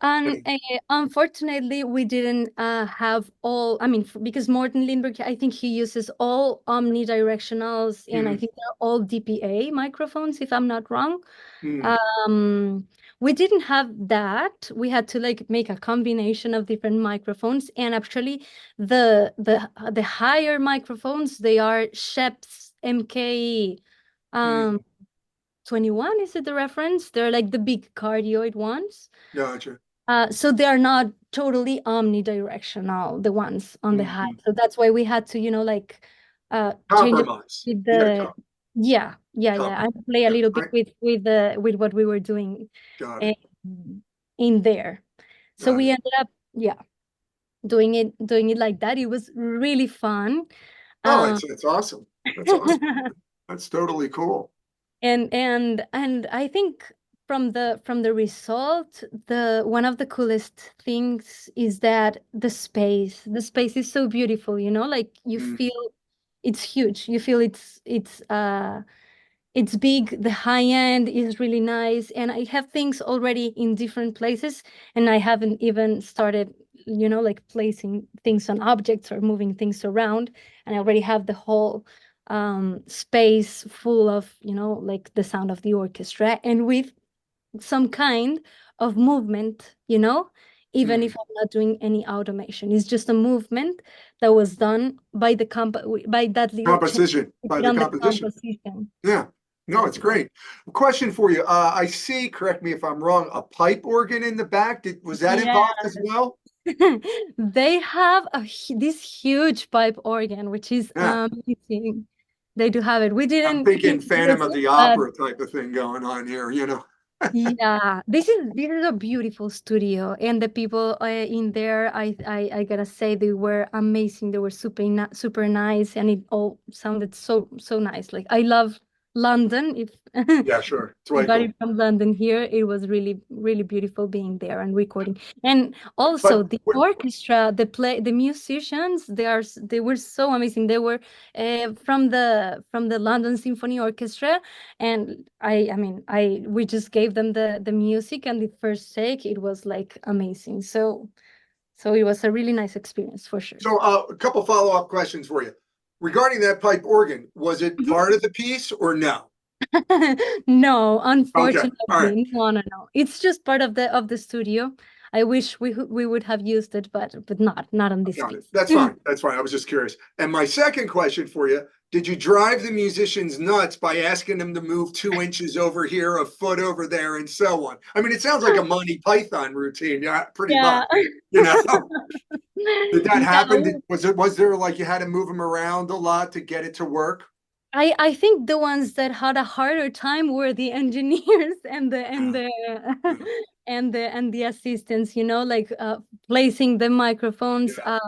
unfortunately, we didn't have all. I mean, because Morten Lindberg, I think he uses all omnidirectionals, and I Mhm. think they're all DPA microphones, if I'm not wrong. Mhm. We didn't have that. We had to like make a combination of different microphones, and actually, the higher microphones, they are Sheps MK. Mhm. 21, is it the reference? They're like the big cardioid ones. Gotcha. So they are not totally omnidirectional, the ones on the high. Mhm. So that's why we had to, you know, like change it Compromise. with You got to the, yeah. I compromise. play a Yeah, little bit with what we were doing got it. um, in there. So Got we it. ended up, yeah, doing it like that. It was really fun. Oh, Um, it's awesome. That's awesome. That's totally cool. and I think from the result, the one of the coolest things is that the space is so beautiful, you know, like you Mhm. feel it's huge, you feel it's big, the high end is really nice, and I have things already in different places, and I haven't even started, you know, like placing things on objects or moving things around, and I already have the whole space full of, you know, like the sound of the orchestra, and with some kind of movement, you know, even Mhm. if I'm not doing any automation. It's just a movement that was done by by that little change Composition we by did the on the composition. composition. Yeah. No, it's great. Question for you. I see, correct me if I'm wrong, a pipe organ in the back. Was that Yeah. involved as well? They have this huge pipe organ, which is Yeah. amazing. They do have it. We I'm didn't thinking Phantom use of it, the but Opera type of thing going on here, you know. yeah, this is a beautiful studio, and the people in there, I gotta say, they were amazing. They were super nice, and it all sounded so nice. Like I love London. If Yeah, sure. It's way anybody cool. from London here, it was really beautiful being there and recording. And also But the orchestra, the musicians, they were so amazing. They were from the London Symphony Orchestra, and we just gave them the music, and the first take, it was like amazing. So it was a really nice experience for sure. so a couple follow-up questions for you. Regarding that pipe organ, was it Mhm. part of the piece or no? No, Okay. All right. unfortunately, no. It's just part of the studio. I wish we would have used it, but not on this Got it. piece. That's fine. That's fine. I was just curious. And my second question for you, did you drive the musicians nuts by asking them to move 2 inches over here, a foot over there, and so on? I mean, it sounds like a Monty Python routine, yeah, pretty much. Yeah. You know, did that Yeah, happen? Was there like you had to move them around a lot to get it to work? I think the ones that had a harder time were the engineers and the and Yeah, the yeah, and the assistants, you know, like placing the microphones. yeah.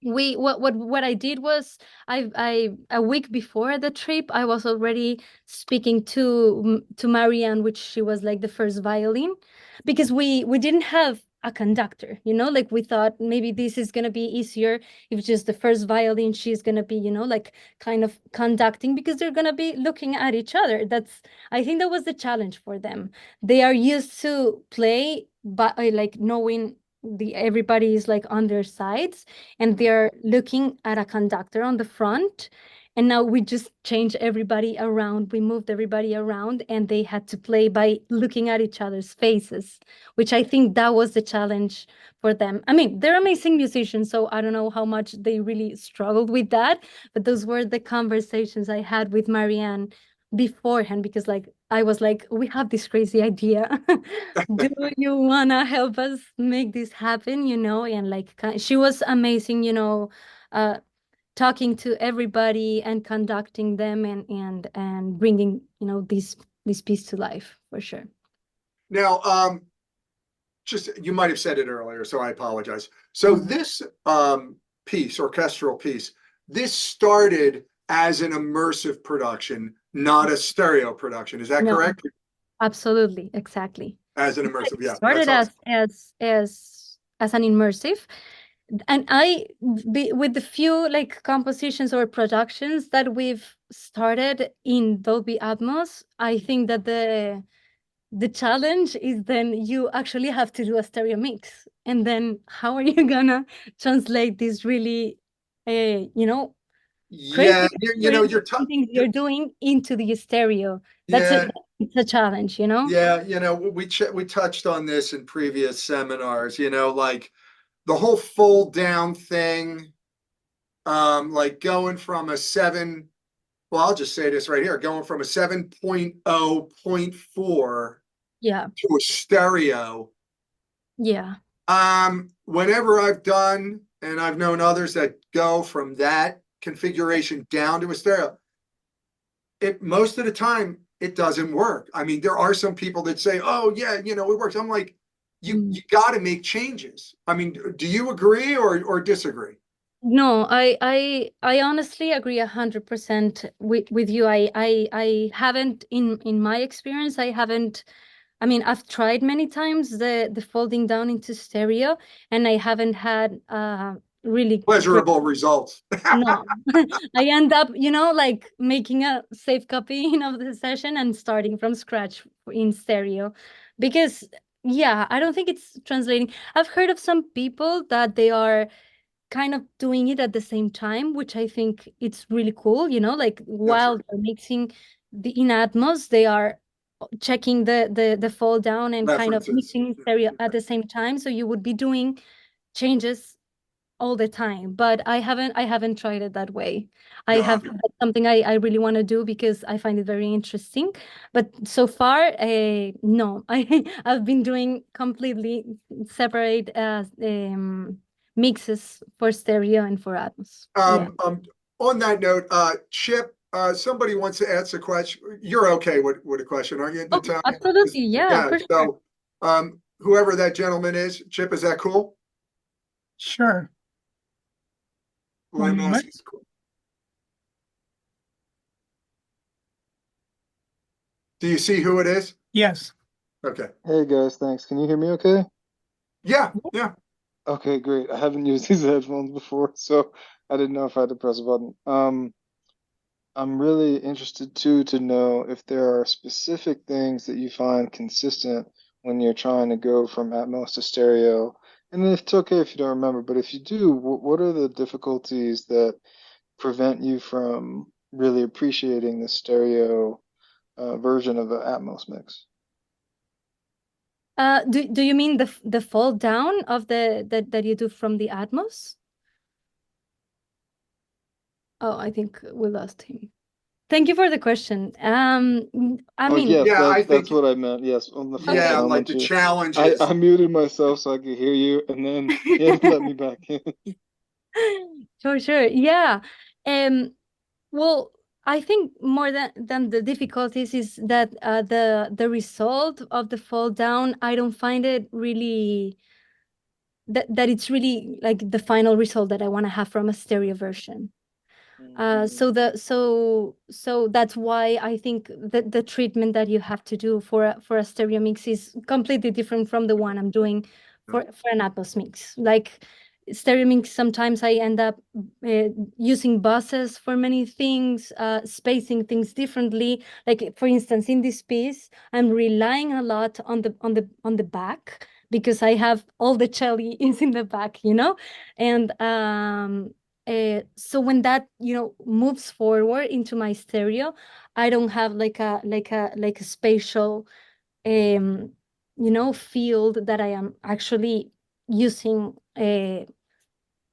We what I did was, I a week before the trip, I was already speaking to Marianne, which she was like the first violin, because we didn't have a conductor, you know, like we thought maybe this is gonna be easier if just the first violin, she's gonna be, you know, like kind of conducting, because they're gonna be looking at each other. I think that was the challenge for them. They are used to play, but like knowing everybody is like on their sides, and they're looking at a conductor on the front. And now we just changed everybody around. We moved everybody around, and they had to play by looking at each other's faces, which I think that was the challenge for them. I mean, they're amazing musicians, so I don't know how much they really struggled with that, but those were the conversations I had with Marianne beforehand, because like I was like, we have this crazy idea. Do you wanna help us make this happen? And like she was amazing, talking to everybody and conducting them, and bringing this piece to life for sure. Now, just you might have said it earlier, so I apologize. So this piece, orchestral piece, this started as an immersive production, not a stereo production. Is that No, correct? absolutely, exactly. As an immersive, yeah. Started that's as an immersive, and with the few like compositions or productions that we've started in Dolby Atmos, I think that the challenge is then you actually have to do a stereo mix, and then how are you gonna translate this really yeah, crazy you're things you're doing into the stereo? It's a challenge. Yeah, we touched on this in previous seminars, like the whole fold down thing, like going from a 7, well, I'll just say this right here, going from a 7.0.4 Yeah. to a stereo. Yeah. Whenever I've done, and I've known others that go from that configuration down to a stereo, most of the time it doesn't work. I mean, there are some people that say, oh yeah, it works. I'm like, you got to make changes. I mean, do you agree or disagree? No, I honestly agree 100% with you. I haven't in my experience, I haven't. I mean, I've tried many times the folding down into stereo, and I haven't had really pleasurable results. No, I end up, like making a safe copy of the session and starting from scratch in stereo, because yeah, I don't think it's translating. I've heard of some people that they are kind of doing it at the same time, which I think it's really cool, like while they're mixing in Atmos, they are checking the fold down and kind of mixing in stereo at the same time. So you would be doing changes all the time, but I haven't tried it that way. That's something I really want to do because I find it very interesting. But so far, no, I've been doing completely separate mixes for stereo and for Atmos. On that note, Chip, somebody wants to ask a question. You're okay with a question, aren't you, Natalia? Absolutely, yeah, for sure. So, whoever that gentleman is, Chip, is that cool? Sure. Well, cool. Do you see who it is? Yes. Okay. Hey guys, thanks. Can you hear me okay? Yeah. Okay, great. I haven't used these headphones before, so I didn't know if I had to press a button. I'm really interested too to know if there are specific things that you find consistent when you're trying to go from Atmos to stereo. And if it's okay if you don't remember, but if you do, what are the difficulties that prevent you from really appreciating the stereo version of the Atmos mix? Do you mean the fold down of that you do from the Atmos? Oh, I think we lost him. Thank you for the question. I mean, yes, that's what I meant. Yes, on the like the challenges. I muted myself so I could hear you, and then you had to let me back in. Sure. Yeah. Well, I think more than the difficulties is that the result of the fall down, I don't find it really that it's really like the final result that I want to have from a stereo version. So that's why I think that the treatment that you have to do for a stereo mix is completely different from the one I'm doing for an Atmos mix. Like stereo mix, sometimes I end up using buses for many things, spacing things differently. Like for instance, in this piece, I'm relying a lot on the back, because I have all the cello is in the back, you know? And so when that, you know, moves forward into my stereo, I don't have like a spatial you know, field that I am actually using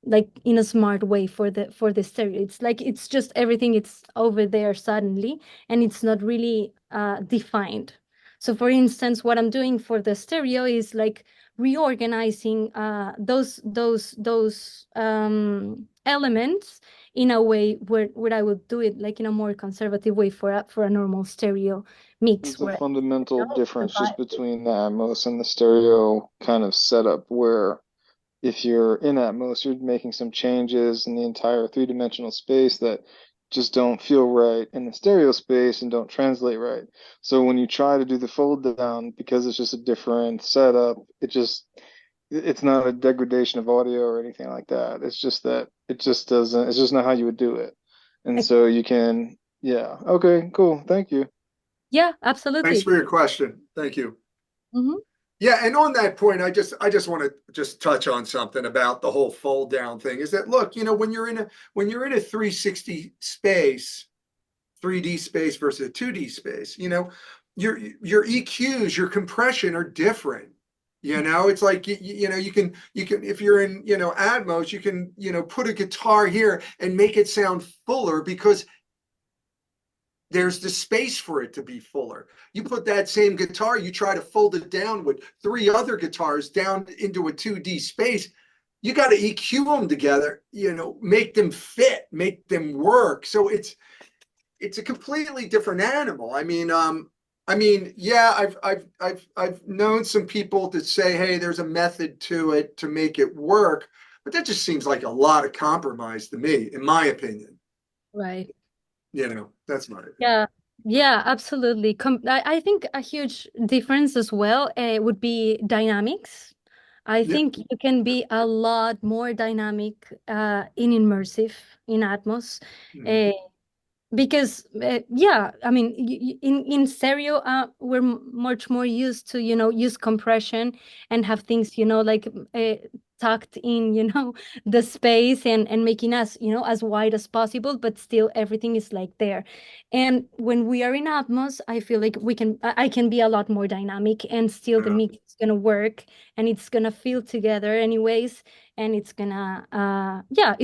like in a smart way for the stereo. It's like it's just everything, it's over there suddenly, and it's not really defined. So for instance, what I'm doing for the stereo is like reorganizing those elements in a way where I would do it like in a more conservative way for a normal stereo mix There's a where fundamental you know, the difference just vibe. between the Atmos and the stereo kind of setup where if you're in Atmos, you're making some changes in the entire three-dimensional space that just don't feel right in the stereo space and don't translate right. So when you try to do the fold down, because it's just a different setup, it's not a degradation of audio or anything like that. It's just that it just doesn't, it's just not how you would do it. And so you can, yeah, okay, cool, thank you. Yeah, Thanks absolutely. for your question. Thank you. Mhm. Yeah, and on that point, I just want to just touch on something about the whole fold down thing. Is that look, you know, when you're in a 360 space, 3D space versus a 2D space, you know, your EQs, your compression are different. You know, it's like you know, you can if you're in, you know, Atmos, you can, you know, put a guitar here and make it sound fuller because there's the space for it to be fuller. You put that same guitar, you try to fold it down with three other guitars down into a 2D space. You got to EQ them together, you know, make them fit, make them work. So it's a completely different animal. Yeah, I've known some people that say, hey, there's a method to it to make it work, but that just seems like a lot of compromise to me, in my opinion. Right. You know, that's my opinion. Yeah, yeah, absolutely. I think a huge difference as well would be dynamics. I Yeah. think you can be a lot more dynamic in immersive in Atmos. Mhm. Because yeah, I mean in stereo we're much more used to, you know, use compression and have things, you know, like tucked in, you know, the space and making us, you know, as wide as possible, but still everything is like there. And when we are in Atmos, I feel like I can be a lot more dynamic, and still the Yeah. mix is gonna work and it's gonna feel together anyways, and it's gonna yeah,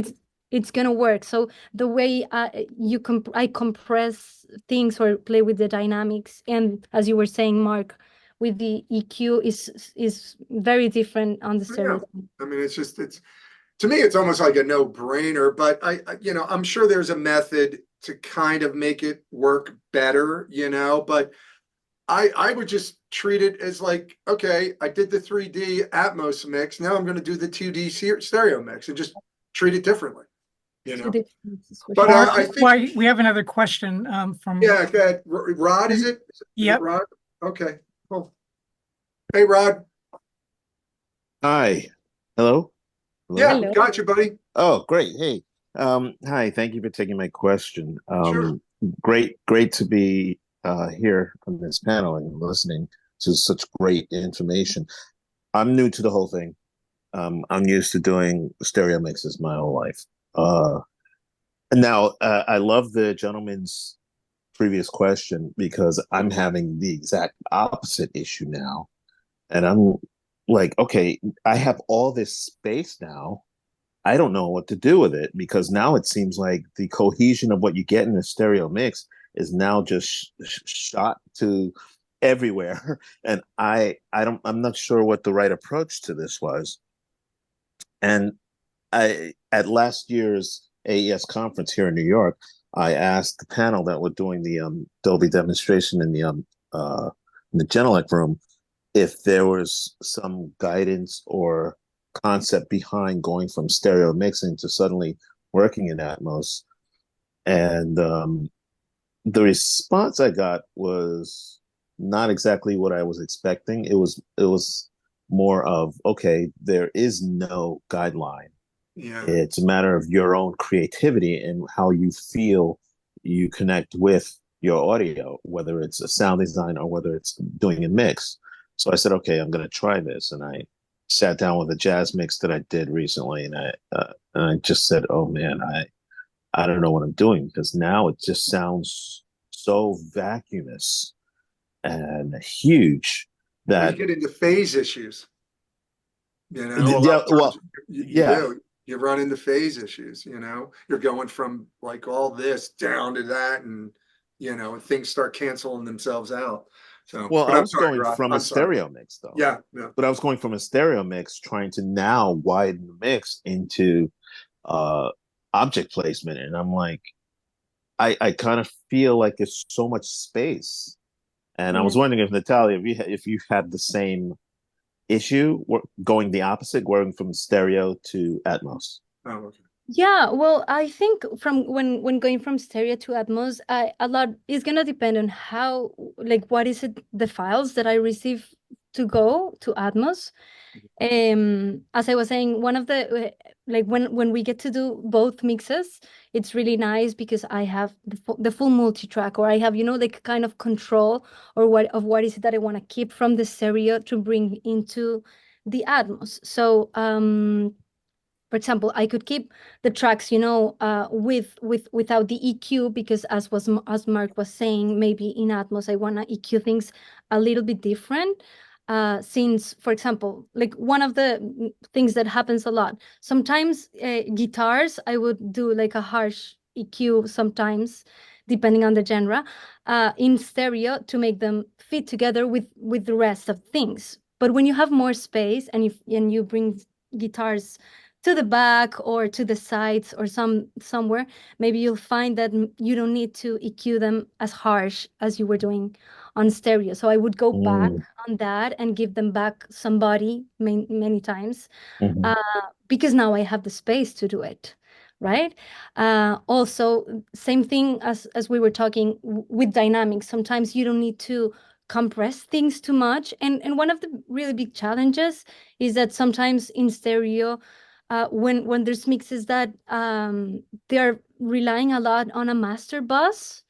it's gonna work. So the way I compress things or play with the dynamics, and as you were saying, Mark, with the EQ is very different on the Yeah. stereo. I mean, it's to me, it's almost like a no-brainer, but you know, I'm sure there's a method to kind of make it work better, you know, but I would just treat it as like, okay, I did the 3D Atmos mix. Now I'm going to do the 2D stereo mix and just treat it differently, you Two know. different mixes for But sure. I think, Why, we have another question from, yeah, go ahead. Rod, is it? Is it yep. Rod? Okay, cool. Hey, Rod. Hi. Hello? Hello? Yeah, Hello. got you, buddy. Oh, great. Hey. Hi, thank you for taking my question. Sure. Great to be here on this panel and listening to such great information. I'm new to the whole thing. I'm used to doing stereo mixes my whole life. And now I love the gentleman's previous question because I'm having the exact opposite issue now. And I'm like, okay, I have all this space now. I don't know what to do with it because now it seems like the cohesion of what you get in a stereo mix is now just shot to everywhere. And I'm not sure what the right approach to this was. And I at last year's AES conference here in New York, I asked the panel that were doing the Dolby demonstration in the Genelec room if there was some guidance or concept behind going from stereo mixing to suddenly working in Atmos. And the response I got was not exactly what I was expecting. It was more of, okay, there is no guideline. Yeah. It's a matter of your own creativity and how you feel you connect with your audio, whether it's a sound design or whether it's doing a mix. So I said, okay, I'm going to try this. And I sat down with a jazz mix that I did recently, and I just said, oh man, I don't know what I'm doing, because now it just sounds so vacuumous and huge Well, you that get into phase issues. You know, a lot yeah, of times well, you yeah. do. You run into phase issues, you know. You're going from like all this down to that, and things start canceling themselves out. So, Well, but I I'm was sorry, going Rod. from a I'm sorry. stereo mix though. Yeah, yeah. But I was going from a stereo mix, trying to now widen the mix into uh object placement. And I'm like, I kind of feel like there's so much space. And I Yeah. was wondering if Natalia, if you had the same issue going the opposite, going from stereo to Atmos. Oh, okay. Yeah, well, I think from when going from stereo to Atmos, a lot is gonna depend on how, like, what is it, the files that I receive to go to Atmos. As I was saying, one of the like when we get to do both mixes, it's really nice because I have the full multi-track, or I have, like, kind of control or what is it that I want to keep from the stereo to bring into the Atmos. So for example, I could keep the tracks, without the EQ, because as Mark was saying, maybe in Atmos I want to EQ things a little bit different. Since, for example, like one of the things that happens a lot, sometimes guitars, I would do like a harsh EQ sometimes, depending on the genre, in stereo to make them fit together with the rest of things. But when you have more space and you bring guitars to the back or to the sides or somewhere, maybe you'll find that you don't need to EQ them as harsh as you were doing on stereo. So I would go back Mm, on that and give them back some body many times, mhm, because now I have the space to do it, right? Also, same thing as we were talking with dynamics. Sometimes you don't need to compress things too much, and one of the really big challenges is that sometimes in stereo, when there's mixes that they're relying a lot on a master bus,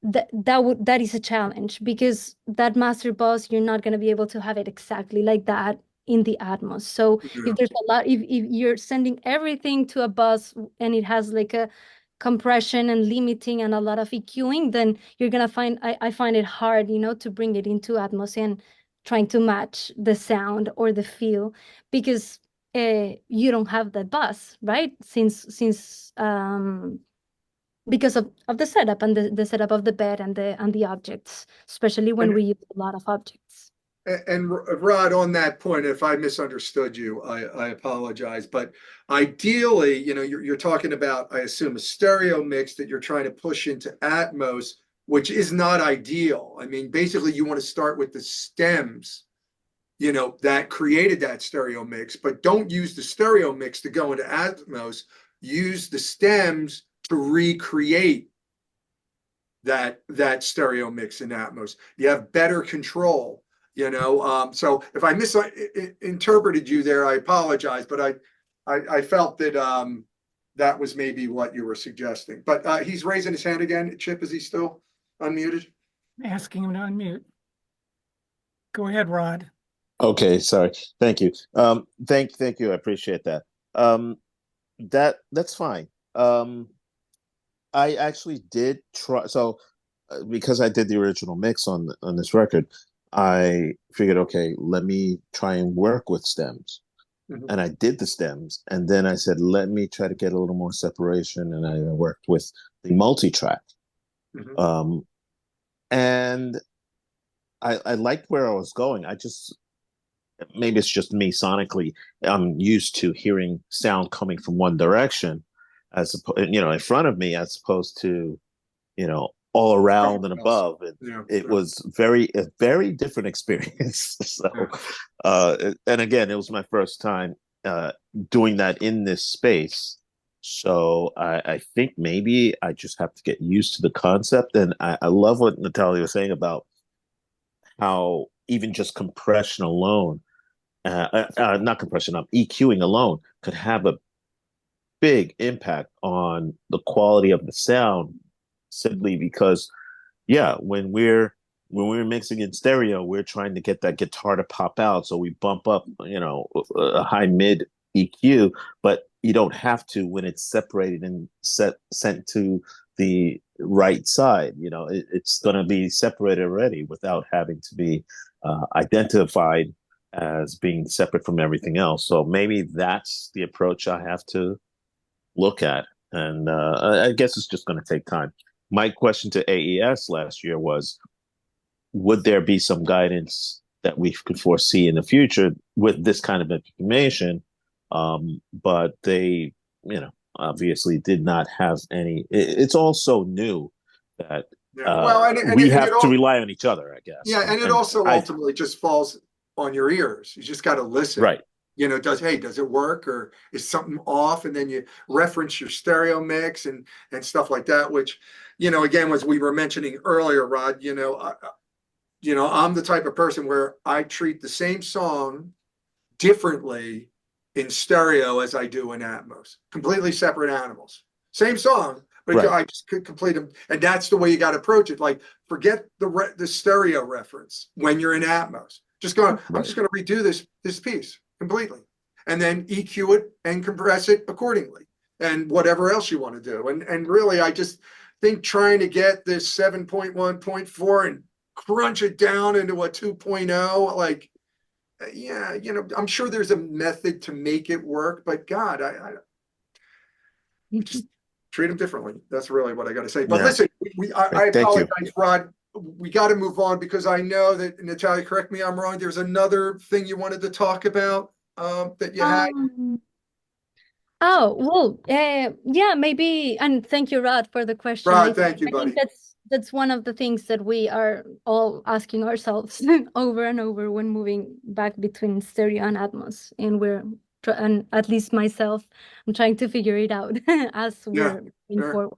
that is a challenge, because that master bus, you're not going to be able to have it exactly like that in the Atmos. So Yeah. if there's a lot, if you're sending everything to a bus and it has like a compression and limiting and a lot of EQing, then you're gonna find, I find it hard, to bring it into Atmos and trying to match the sound or the feel, because you don't have that bus, right? Since because of the setup and the setup of the bed and the objects, especially when And we use a lot of objects. And Rod, on that point, if I misunderstood you, I apologize. But ideally, you're talking about, I assume, a stereo mix that you're trying to push into Atmos, which is not ideal. I mean, basically, you want to start with the stems, that created that stereo mix, but don't use the stereo mix to go into Atmos. Use the stems to recreate that stereo mix in Atmos. You have better control. So if I misinterpreted you there, I apologize, but I felt that that was maybe what you were suggesting. But he's raising his hand again. Chip, is he still unmuted? asking him to unmute. Go ahead, Rod. okay, sorry. Thank you. Thank you. I appreciate that. That's fine. I actually did try. So because I did the original mix on this record, I figured, okay, let me try and work with stems. Mhm. And I did the stems, and then I said, let me try to get a little more separation, and I worked with the multi-track. Mhm. And I liked where I was going. I just, maybe it's just me sonically, I'm used to hearing sound coming from one direction, as in front of me, as opposed to all around and above. And Yeah, it yeah, was a very different experience. So and again, it was my first time doing that in this space. So I think maybe I just have to get used to the concept. And I love what Natalia was saying about how even just compression alone, not compression, EQing alone could have a big impact on the quality of the sound, simply because, yeah, when we're when we're mixing in stereo, we're trying to get that guitar to pop out. So we bump up, a high mid EQ, but you don't have to when it's separated and sent to the right side. It's going to be separated already without having to be identified as being separate from everything else. So maybe that's the approach I have to look at. And I guess it's just going to take time. My question to AES last year was, would there be some guidance that we could foresee in the future with this kind of information? But they, obviously did not have any. It's all so new that we have to rely on each other, I guess. Yeah, and it also ultimately just falls on your ears. You just got to listen. Right. Does it work, or is something off? And then you reference your stereo mix and stuff like that, which, again, as we were mentioning earlier, Rod, I'm the type of person where I treat the same song differently in stereo as I do in Atmos. Completely separate animals. Same song, but right. I just could complete them. And that's the way you got to approach it. Like, forget the stereo reference when you're in Atmos. I'm just going to redo this piece completely, and then EQ it and compress it accordingly, and whatever else you want to do. And really, I just think trying to get this 7.1.4 and crunch it down into a 2.0, like, yeah, I'm sure there's a method to make it work, but God, I just treat them differently. That's really what I got to say. But listen, I apologize, Rod. We got to move on, because I know that, Natalia, correct me if I'm wrong, there's another thing you wanted to talk about that you had. Oh, well, yeah, maybe. And thank you, Rod, for the question. Rod, thank you, buddy. I think that's one of the things that we are all asking ourselves over and over when moving back between stereo and Atmos. And at least myself, I'm trying to figure it out as we're moving forward.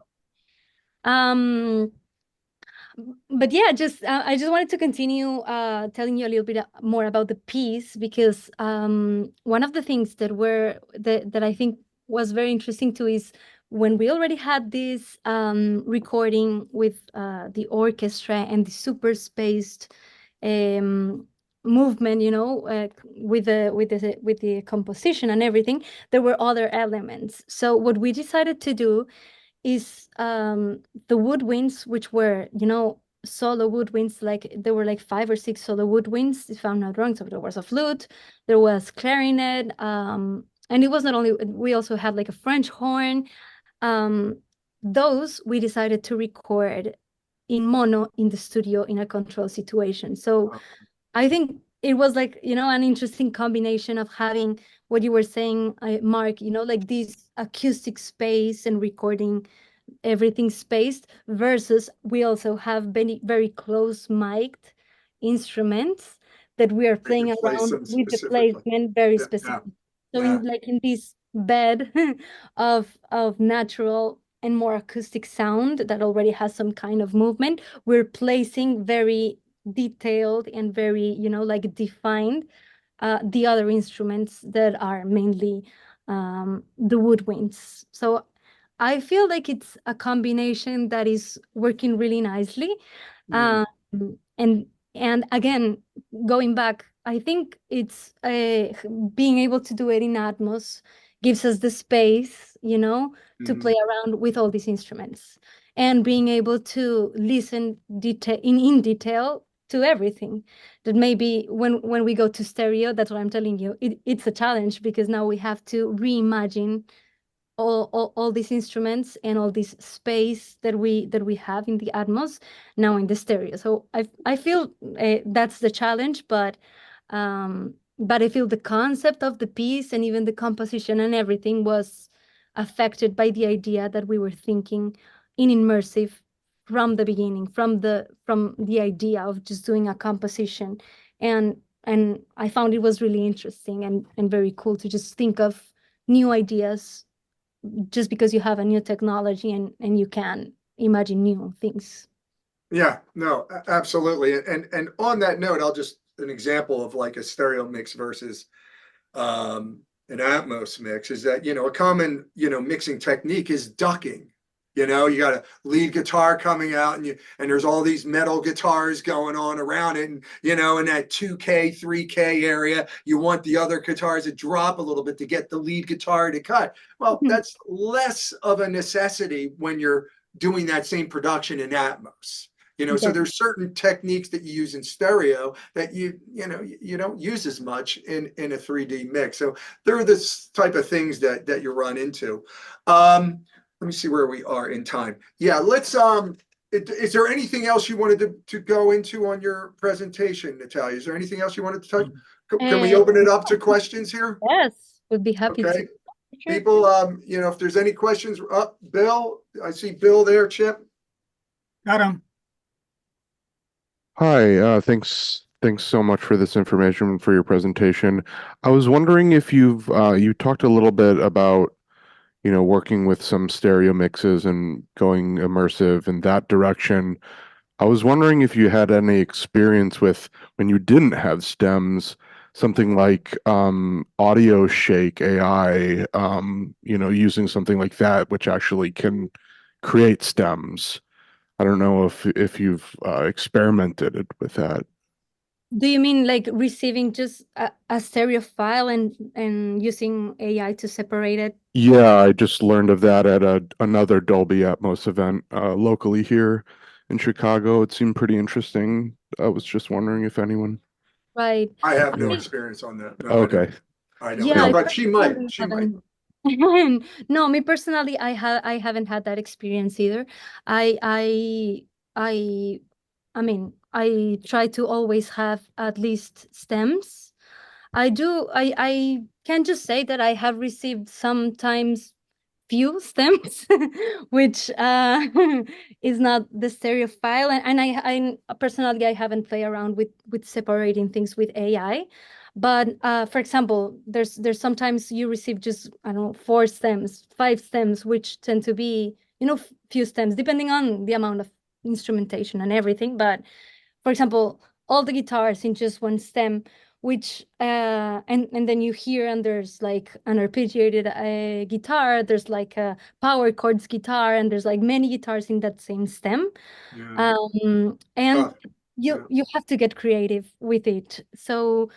But yeah, I just wanted to continue telling you a little bit more about the piece, because one of the things that I think was very interesting too is when we already had this recording with the orchestra and the super spaced movement, with the composition and everything, there were other elements. So what we decided to do is the woodwinds, which were, solo woodwinds, like there were like 5 or 6 solo woodwinds, if I'm not wrong. So there was a flute, there was clarinet, and it was not only, we also had like a French horn. Those we decided to record in mono in the studio in a control situation. So I think it was like, an interesting combination of having what you were saying, Mark, like this acoustic space and recording everything spaced, versus we also have very, very close mic'd instruments that we are playing around with the placement very specific. So in this bed of natural and more acoustic sound that already has some kind of movement, we're placing very detailed and very, like defined the other instruments that are mainly the woodwinds. So I feel like it's a combination that is working really nicely. And again, going back, I think it's being able to do it in Atmos gives us the space, to play around with all these instruments, and being able to listen in detail to everything. That maybe when we go to stereo, that's what I'm telling you, it's a challenge, because now we have to reimagine all these instruments and all this space that we have in the Atmos now in the stereo. So I feel that's the challenge, but I feel the concept of the piece and even the composition and everything was affected by the idea that we were thinking in immersive from the beginning, from the idea of just doing a composition. And I found it was really interesting and very cool to just think of new ideas just because you have a new technology and you can imagine new things. Yeah, no, absolutely. And on that note, I'll just an example of like a stereo mix versus an Atmos mix is that, a common, mixing technique is ducking. You know, you got a lead guitar coming out and there's all these metal guitars going on around it. And, you know, in that 2K, 3K area, you want the other guitars to drop a little bit to get the lead guitar to cut. Well, that's less of a necessity when you're doing that same production in Atmos. You know, so there's certain techniques that you use in stereo that you don't use as much in a 3D mix. So there are this type of things that you run into. Let me see where we are in time. Yeah, let's is there anything else you wanted to go into on your presentation, Natalia? Is there anything else you wanted to touch? Can we open it up to questions here? Yes, would be happy Okay. to. People, you know, if there's any questions, Bill, I see Bill there, Chip. Got him. Hi, thanks so much for this information for your presentation. I was wondering if you talked a little bit about, you know, working with some stereo mixes and going immersive in that direction. I was wondering if you had any experience with when you didn't have stems, something like Audio Shake AI, you know, using something like that, which actually can create stems. I don't know if you've experimented with that. Do you mean like receiving just a stereo file and using AI to separate it? Yeah, I just learned of that at another Dolby Atmos event locally here in Chicago. It seemed pretty interesting. I was just wondering if anyone. Right. I have no Yeah. experience on that. No, Okay. I don't. Yeah, No, I but she might. personally She might. haven't. No, me personally, I haven't had that experience either. I I I mean, I try to always have at least stems. I can just say that I have received sometimes few stems, which is not the stereo file. And I personally, I haven't played around with separating things with AI. But for example, there's sometimes you receive just, I don't know, 4 stems, 5 stems, which tend to be, you know, few stems, depending on the amount of instrumentation and everything. But for example, all the guitars in just one stem, which and then you hear, and there's like an arpeggiated guitar, there's like a power chords guitar, and there's like many guitars in that same stem. Yeah. And Yeah. you have to get creative with it. So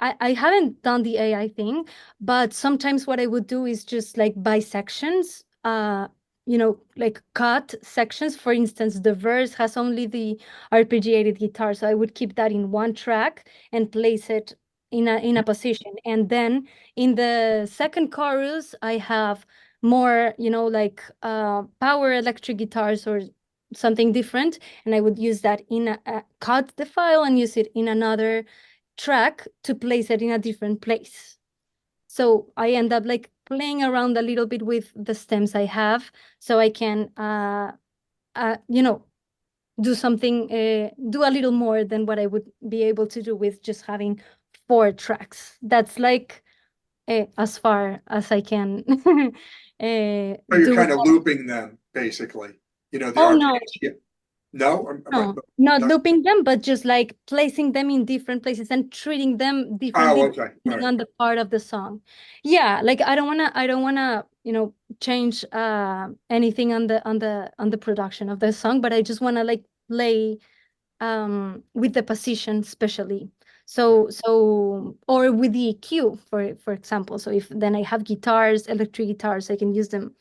I haven't done the AI thing, but sometimes what I would do is just like buy sections, you know, like cut sections. For instance, the verse has only the arpeggiated guitar, so I would keep that in one track and place it in a position. And then in the second chorus, I have more, you know, like power electric guitars or something different, and I would use that in cut the file and use it in another track to place it in a different place. So I end up like playing around a little bit with the stems I have, so I can, you know, do something, do a little more than what I would be able to do with just having 4 tracks. That's like as far as I can So you're do. kind of looping them, basically. You know, the Oh no, arpeggio. No, no, not looping them, but just like placing them in different places and treating them differently Oh, okay. All depending right. on the part of the song. Yeah, like I don't wanna, you know, change anything on the production of the song, but I just wanna like play with the position especially. So or with the EQ, for example. So if then I have guitars, electric guitars, I can use them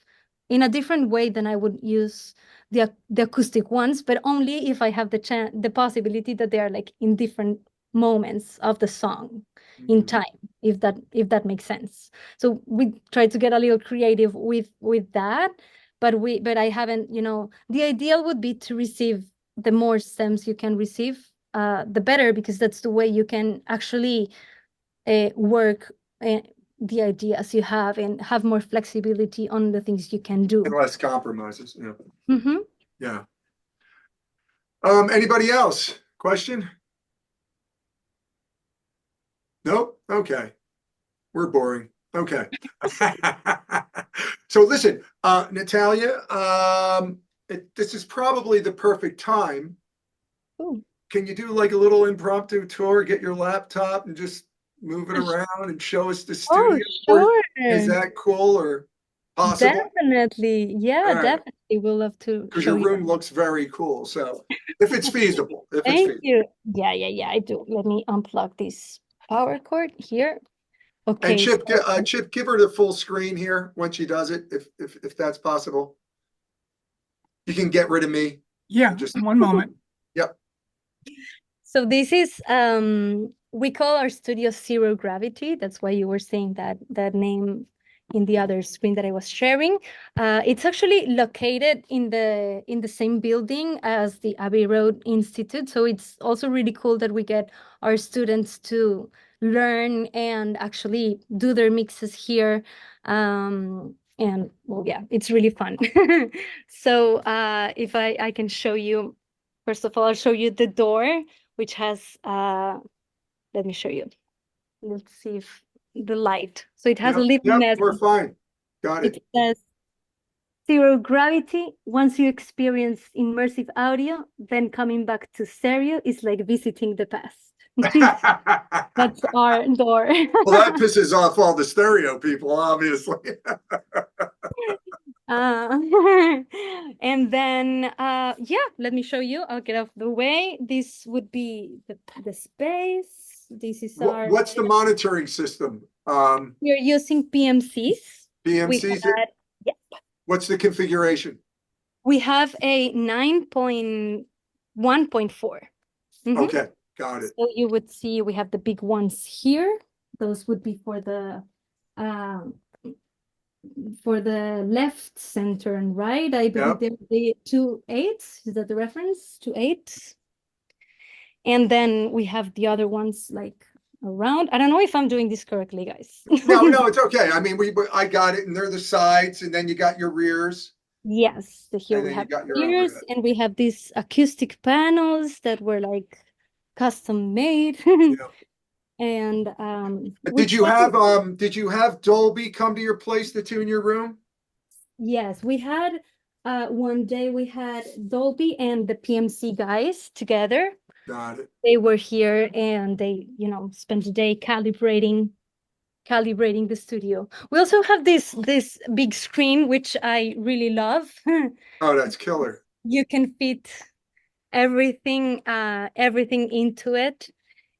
in a different way than I would use the acoustic ones, but only if I have the possibility that they are like in different moments of the song in time, if that makes sense. So we try to get a little creative with that, but I haven't, you know, the ideal would be to receive the more stems you can receive, the better, because that's the way you can actually work the ideas you have and have more flexibility on the things you can do. And less compromises. Yeah. Mm-hmm. Yeah. Anybody else? Question? Nope. Okay. We're boring. Okay. So listen, Natalia, this is probably the perfect time. Ooh. Can you do like a little impromptu tour, get your laptop and just move it around and show us the studio? Oh, sure. Is that cool or? possible? Definitely. Yeah, All right, definitely. We'll love to because show your you. room looks very cool. So if it's feasible, if it's Thank feasible. you. Yeah, I do. Let me unplug this power cord here. And Okay. Chip, Chip, give her the full screen here when she does it, if that's possible. You can get rid of me. Yeah, Just one moment. yep. So this is we call our studio Zero Gravity. That's why you were saying that name in the other screen that I was sharing. It's actually located in the same building as the Abbey Road Institute. So it's also really cool that we get our students to learn and actually do their mixes here. And well, yeah, it's really fun. So if I can show you, first of all, I'll show you the door, which has, let me show you. Let's see if the light. So it has a little Yep, message. we're fine. Got it. It says, Zero Gravity, once you experience immersive audio, then coming back to stereo is like visiting the past. That's our door. Well, that pisses off all the stereo people, obviously. And then, yeah, let me show you. I'll get off the way. This would be the space. This is our. What's the monitoring system? We're using PMCs. We PMCs? had, yeah, What's the configuration? we have a 9.1.4. Okay, got it. So you would see we have the big ones here. Those would be for the left, center, and right. I believe they're the 2/8. Is that the reference? 2/8. And then we have the other ones like around. I don't know if I'm doing this correctly, guys. No, it's okay. I mean, I got it, and they're the sides, and then you got your rears. Yes, so here And we then you have got your ears, overhead. and we have these acoustic panels that were like custom made. Yeah. And Did you have Dolby come to your place to tune your room? yes, we had one day we had Dolby and the PMC guys together. Got it. They were here and they, spent the day calibrating the studio. We also have this big screen, which I really love. Oh, that's killer. You can fit everything into it.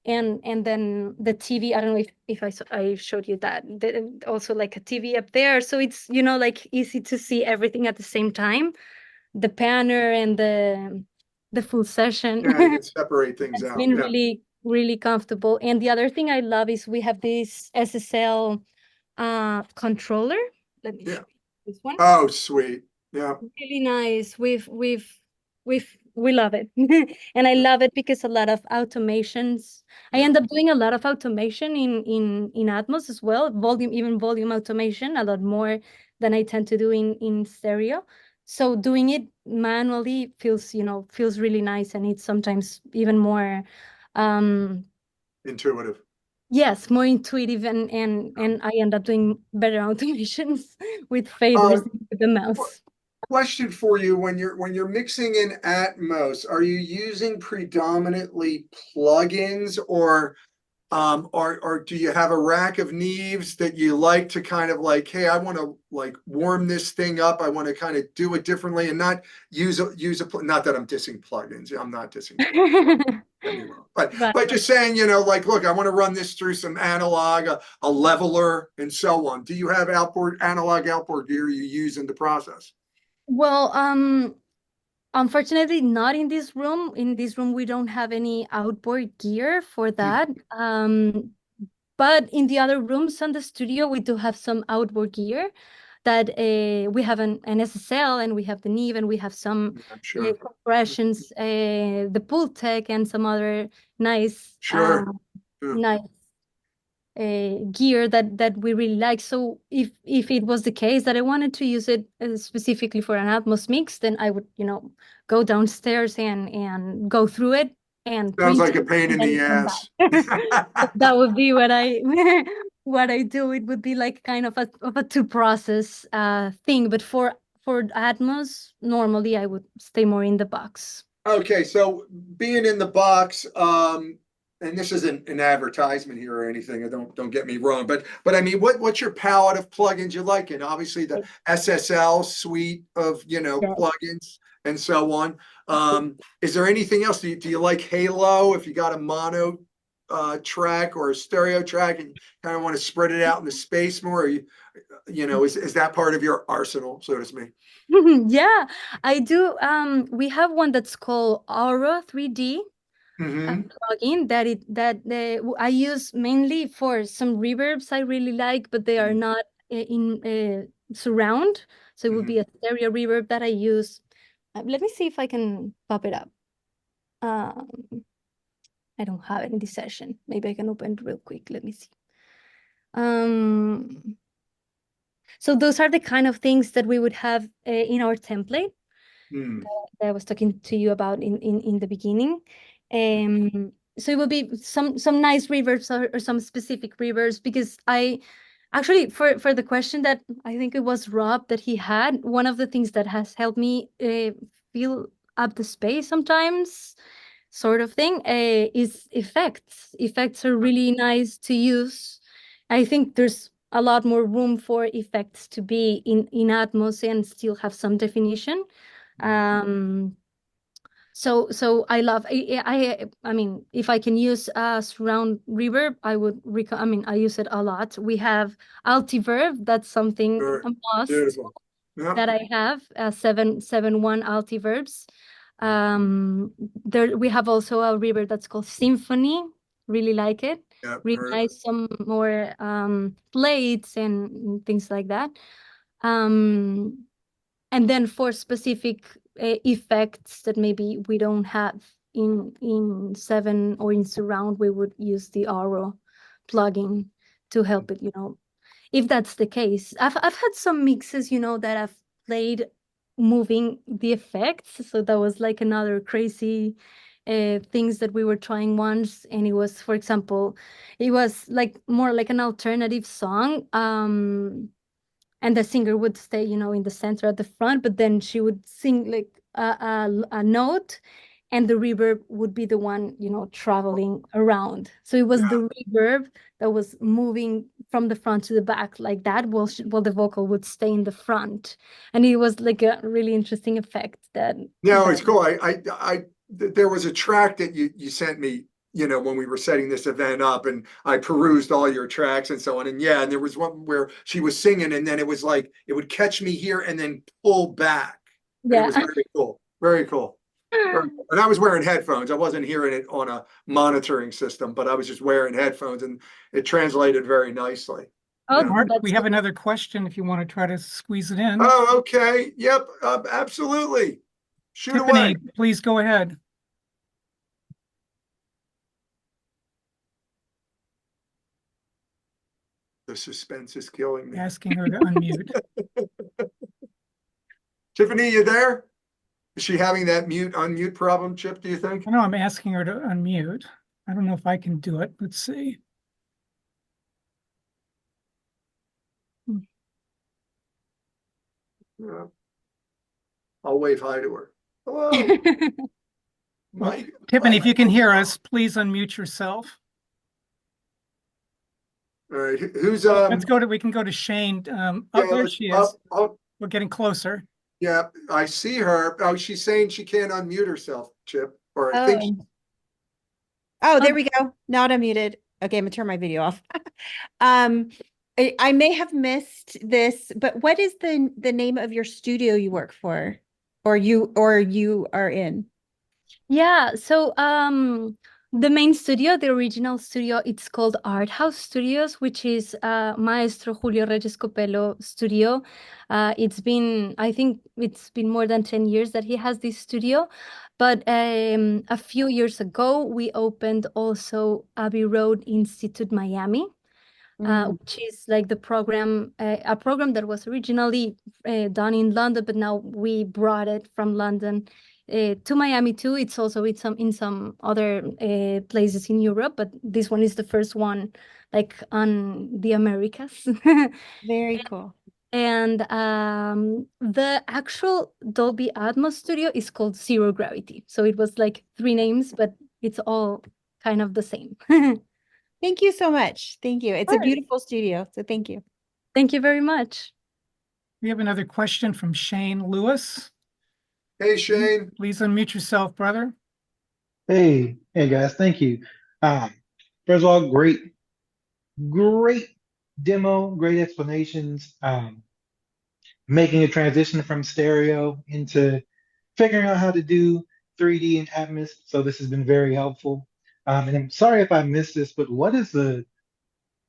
And then the TV, I don't know if I showed you that, also like a TV up there. So it's, like easy to see everything at the same time. The panner and the full session. Yeah, you can separate things It's out. been Yeah. really, really comfortable. And the other thing I love is we have this SSL controller. Let me show you this one. Oh, sweet. Yeah. Really nice. We love it. And I love it because a lot of automations. I end up doing a lot of automation in Atmos as well, volume automation, a lot more than I tend to do in stereo. So doing it manually feels really nice, and it's sometimes even more Intuitive. yes, more intuitive, and I end up doing better automations with faders with the mouse. Question for you: when you're mixing in Atmos, are you using predominantly plugins, or do you have a rack of Neves that you like to kind of like, hey, I want to like warm this thing up, I want to kind of do it differently and not use a not that I'm dissing plugins. I'm not dissing plugins. But just saying, like, look, I want to run this through some analog, a leveler, and so on. Do you have analog outboard gear you use in the process? Well, unfortunately, not in this room. In this room, we don't have any outboard gear for that. But in the other rooms on the studio, we do have some outboard gear that we have an SSL, and we have the Neve, and we have some compressions, the Pull Tech, and some other nice nice gear that we really like. So if it was the case that I wanted to use it specifically for an Atmos mix, then I would go downstairs and go through it. And sounds like a pain in the ass. That would be what I what I do. It would be like kind of a two process thing. But for Atmos, normally I would stay more in the box. Okay, so being in the box, and this isn't an advertisement here or anything, don't get me wrong, but I mean, what's your palette of plugins you like? And obviously the SSL suite of, Yeah. plugins and so on. Is there anything else? Do you like Halo if you got a mono track or a stereo track and kind of want to spread it out in the space more? Or is that part of your arsenal, so to speak? Yeah, I do. We have one that's called Aura 3D Mm-hmm. plugin I use mainly for some reverbs I really like, but they are not in surround. So it would be a stereo reverb that I use. Let me see if I can pop it up. I don't have it in this session. Maybe I can open it real quick. Let me see. So those are the kind of things that we would have in our template that I was talking to you about in the beginning. So it will be some nice reverbs or some specific reverbs, because I actually, for the question that I think it was Rob that he had, one of the things that has helped me fill up the space sometimes, sort of thing, is effects. Effects are really nice to use. I think there's a lot more room for effects to be in Atmos and still have some definition. So I love, I mean, if I can use a surround reverb, I would I mean, I use it a lot. We have Altiverb. That's something, Sure. a must Beautiful. Yeah. that I have, 771 Altiverbs. There we have also a reverb that's called Symphony. Really like it. Yeah, Really nice, some more plates and things like that. And then for specific effects that maybe we don't have in 7 or in surround, we would use the Auro plugin to help it, if that's the case. I've had some mixes, that I've played moving the effects. So that was like another crazy things that we were trying once. And it was, for example, it was like more like an alternative song. And the singer would stay, in the center at the front, but then she would sing like a note, and the reverb would be the one, traveling around. So it was the reverb that was moving from the front to the back like that, while the vocal would stay in the front. And it was like a really interesting effect that. No, it's cool. There was a track that you sent me, when we were setting this event up, and I perused all your tracks and so on. And there was one where she was singing, and then it was like it would catch me here and then pull back. And it was very cool. Very cool. And I was wearing headphones. I wasn't hearing it on a monitoring system, but I was just wearing headphones, and it translated very nicely. Oh, Mark, we have another question if you want to try to squeeze it in. Oh, okay. Yep. Absolutely. Shoot Tiffany, away. please go ahead. The suspense is killing me. Asking her to unmute. Tiffany, you there? Is she having that unmute problem, Chip, do you think? No, I'm asking her to unmute. I don't know if I can do it. Let's see. Yeah. I'll wave hi to her. Hello. Mike. Tiffany, if you can hear us, please unmute yourself. All right. Who's we can go to Shane. There she is. We're getting closer. Yeah, I see her. Oh, she's saying she can't unmute herself, Chip. Or I think there we go. Not unmuted. Okay, I'm gonna turn my video off. I may have missed this, but what is the name of your studio you work for, or you are in? Yeah, so the main studio, the original studio, it's called Art House Studios, which is Maestro Julio Reyes Copello studio. I think it's been more than 10 years that he has this studio. But a few years ago, we opened also Abbey Road Institute Miami, which is like a program that was originally done in London, but now we brought it from London to Miami too. It's also in some other places in Europe, but this one is the first one like on the Americas. Very cool. And the actual Dolby Atmos studio is called Zero Gravity. So it was like 3 names, but it's all kind of the same. Thank you so much. Thank you. It's a course. beautiful studio, so thank you. Thank you very much. We have another question from Shane Lewis. Hey, Shane. Please unmute yourself, brother. Hey, guys, thank you. First of all, great demo, great explanations. Making a transition from stereo into figuring out how to do 3D and Atmos. So this has been very helpful. And I'm sorry if I missed this, but what is the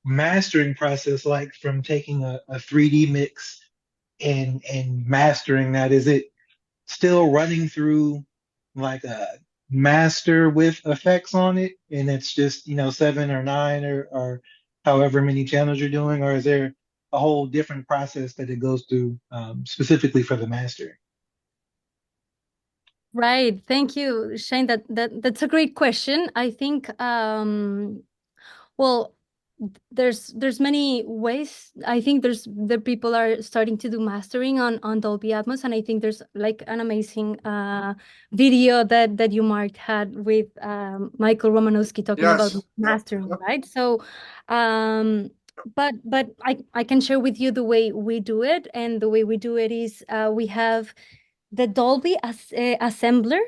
mastering process like from taking a 3D mix and mastering that? Is it still running through like a master with effects on it, and it's just 7 or 9 or however many channels you're doing, or is there a whole different process that it goes through specifically for the master? Right. Thank you, Shane. That's a great question. I think well, there's many ways. I think the people are starting to do mastering on Dolby Atmos, and I think there's like an amazing video that you, Mark, had with Michael Romanowski talking about mastering, right? So but I can share with you the way we do it, and the way we do it is we have the Dolby assembler,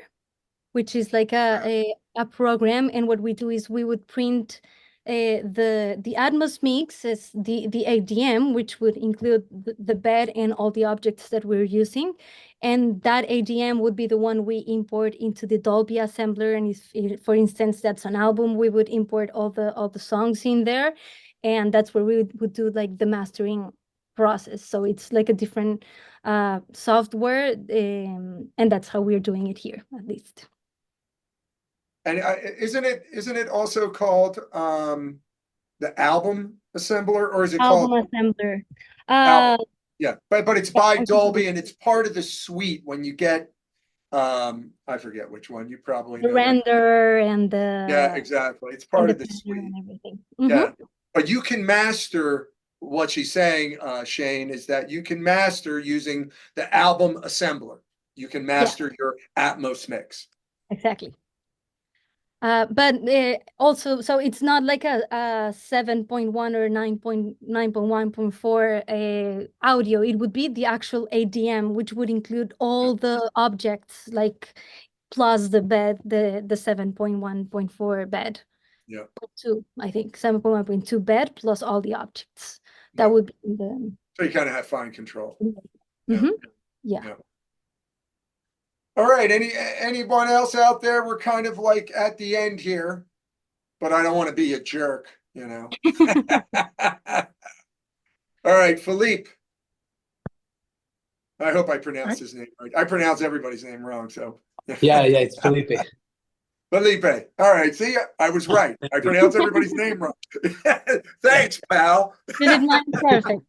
which is like a program, and what we do is we would print the Atmos mix as the ADM, which would include the bed and all the objects that we're using, and that ADM would be the one we import into the Dolby assembler. And if for instance that's an album, we would import all the songs in there, and that's where we would do like the mastering process. So it's like a different software, and that's how we're doing it here, at least. And isn't it also called the album assembler, or is it album called assembler? Yeah, but it's by Dolby, and it's part of the suite when you get I forget which one. You probably the know render and the yeah, exactly. It's part of the suite and everything. Yeah, but you can master. What she's saying, Shane, is that you can master using the album assembler. You can master your Atmos mix. Exactly. But also, so it's not like a 7.1 or 9.1.4 audio. It would be the actual ADM, which would include all the objects, like plus the bed, the 7.1.4 bed. Yeah. 2, I think 7.1.2 bed plus all the objects. That would be the. So you kind of have fine control. Yeah. All right. Anyone else out there? We're kind of like at the end here, but I don't want to be a jerk, All right, Philippe. I hope I pronounced his name right. I pronounce everybody's name wrong, so. Yeah, it's Felipe. Felipe. All right. See, I was right. I pronounced everybody's name wrong. Thanks, pal. You did mine perfect.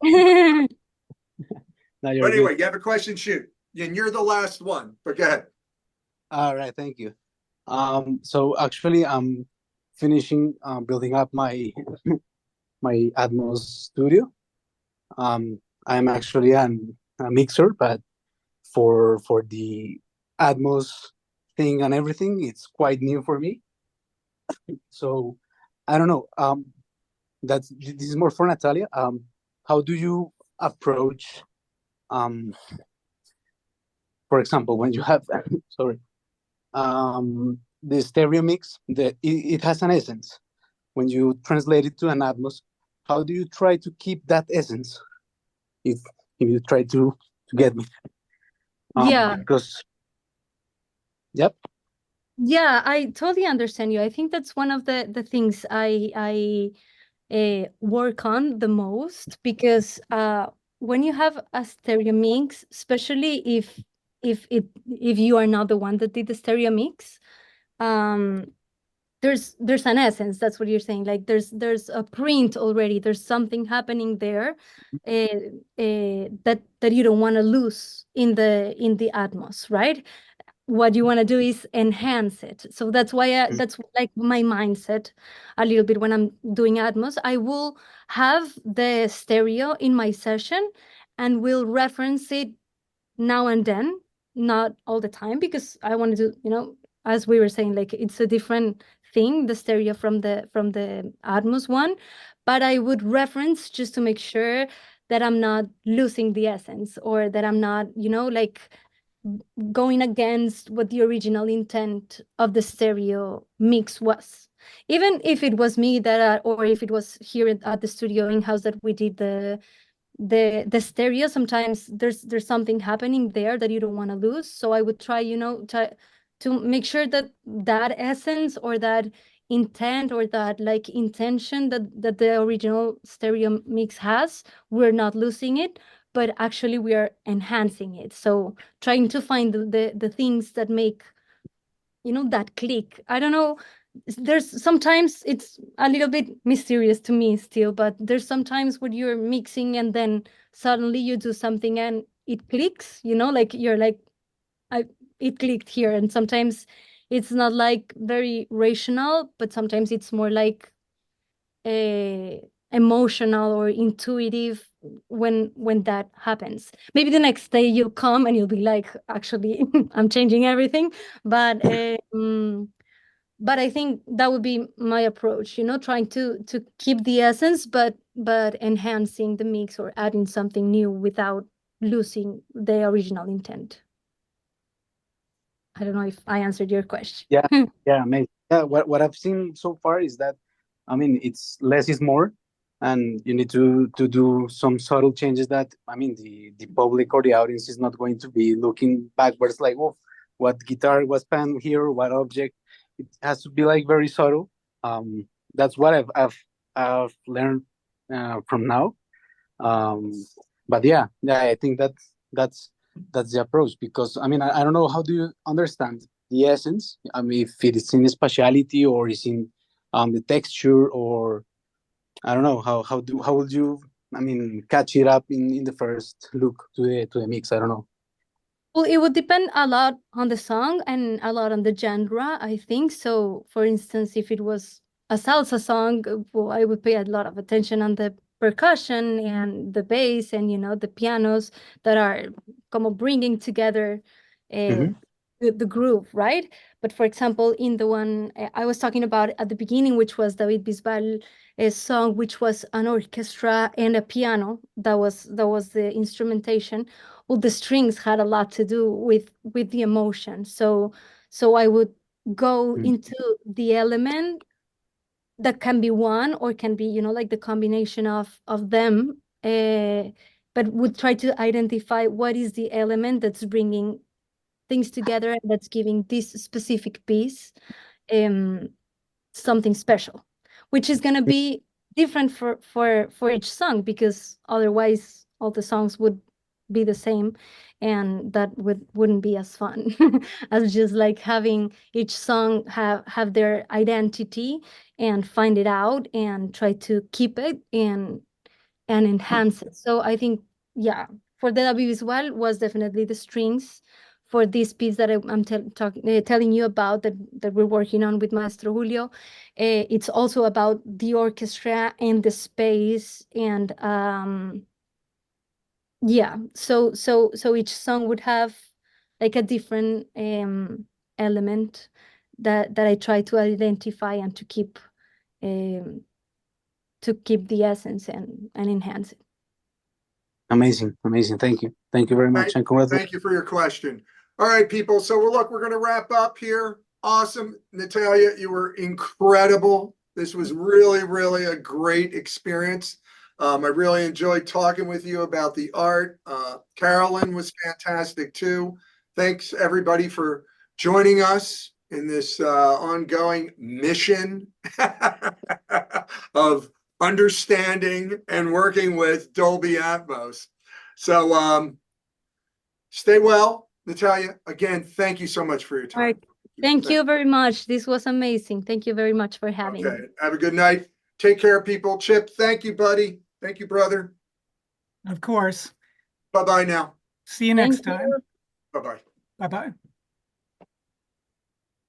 But anyway, you have a question, shoot. And you're the last one, but go ahead. All right, thank you. So actually I'm finishing building up my Atmos studio. I'm actually a mixer, but for the Atmos thing and everything, it's quite new for me. So I don't know. This is more for Natalia. How do you approach for example, when you have the stereo mix, it has an essence. When you translate it to an Atmos, how do you try to keep that essence? If you try to get me. Because Yeah, I totally understand you. I think that's one of the things I work on the most, because when you have a stereo mix, especially if you are not the one that did the stereo mix, there's an essence. That's what you're saying. Like there's a print already. There's something happening there that you don't want to lose in the Atmos, right? What you want to do is enhance it. So that's why that's like my mindset a little bit when I'm doing Atmos. I will have the stereo in my session and will reference it now and then, not all the time, because I want to do, as we were saying, like it's a different thing, the stereo from the Atmos one, but I would reference just to make sure that I'm not losing the essence, or that I'm not, you know, like going against what the original intent of the stereo mix was. Even if it was me that, or if it was here at the studio in-house that we did the stereo, sometimes there's something happening there that you don't want to lose. So I would try, you know, to make sure that that essence, or that intent, or that like intention that the original stereo mix has, we're not losing it, but actually we are enhancing it. So trying to find the things that make, you know, that click. I don't know, there's sometimes it's a little bit mysterious to me still, but there's sometimes when you're mixing and then suddenly you do something and it clicks, you know, like you're like, it clicked here. And sometimes it's not like very rational, but sometimes it's more like emotional or intuitive when that happens. Maybe the next day you'll come and you'll be like, actually, I'm changing everything. But I think that would be my approach, you know, trying to keep the essence, but enhancing the mix or adding something new without losing the original intent. I don't know if I answered your question. Yeah, yeah, amazing. Yeah, what I've seen so far is that, I mean, it's less is more, and you need to do some subtle changes that, I mean, the public or the audience is not going to be looking backwards like, oh, what guitar was panned here, what object. It has to be like very subtle. That's what I've learned from now. But yeah, I think that's the approach, because I mean, I don't know, how do you understand the essence? I mean, if it is in the spatiality, or is in the texture, or I don't know, how would you, I mean, catch it up in the first look to the mix? I don't know. Well, it would depend a lot on the song and a lot on the genre, I think. So, for instance, if it was a salsa song, well, I would pay a lot of attention on the percussion and the bass and, you know, the pianos that are como bringing together the groove, right? But for example, in the one I was talking about at the beginning, which was David Bisbal song, which was an orchestra and a piano, that was the instrumentation. Well, the strings had a lot to do with the emotion. So I would go into the element that can be one, or can be, you know, like the combination of them, but would try to identify what is the element that's bringing things together and that's giving this specific piece something special, which is going to be different for each song, because otherwise all the songs would be the same, and that wouldn't be as fun as just like having each song have their identity and find it out and try to keep it and enhance it. So I think, yeah, for the David Bisbal was definitely the strings. For this piece that I'm telling you about, that we're working on with Maestro Julio, it's also about the orchestra and the space, and yeah, so each song would have like a different element that I try to identify and to keep the essence and enhance it. Amazing. Thank you very much, and congratulations. Thank you for your question. All right, people. So we're going to wrap up here. Awesome. Natalia, you were incredible. This was really, really a great experience. I really enjoyed talking with you about the art. Carolyn was fantastic too. Thanks everybody for joining us in this ongoing mission of understanding and working with Dolby Atmos. So stay well. Natalia, again, thank you so much for your time. All right. Thank you very much. This was amazing. Thank you very much for having me. Have a good night. Take care, people. Chip, thank you, buddy. Thank you, brother. Of course. Bye-bye now. See you next time. Bye-bye. Bye-bye.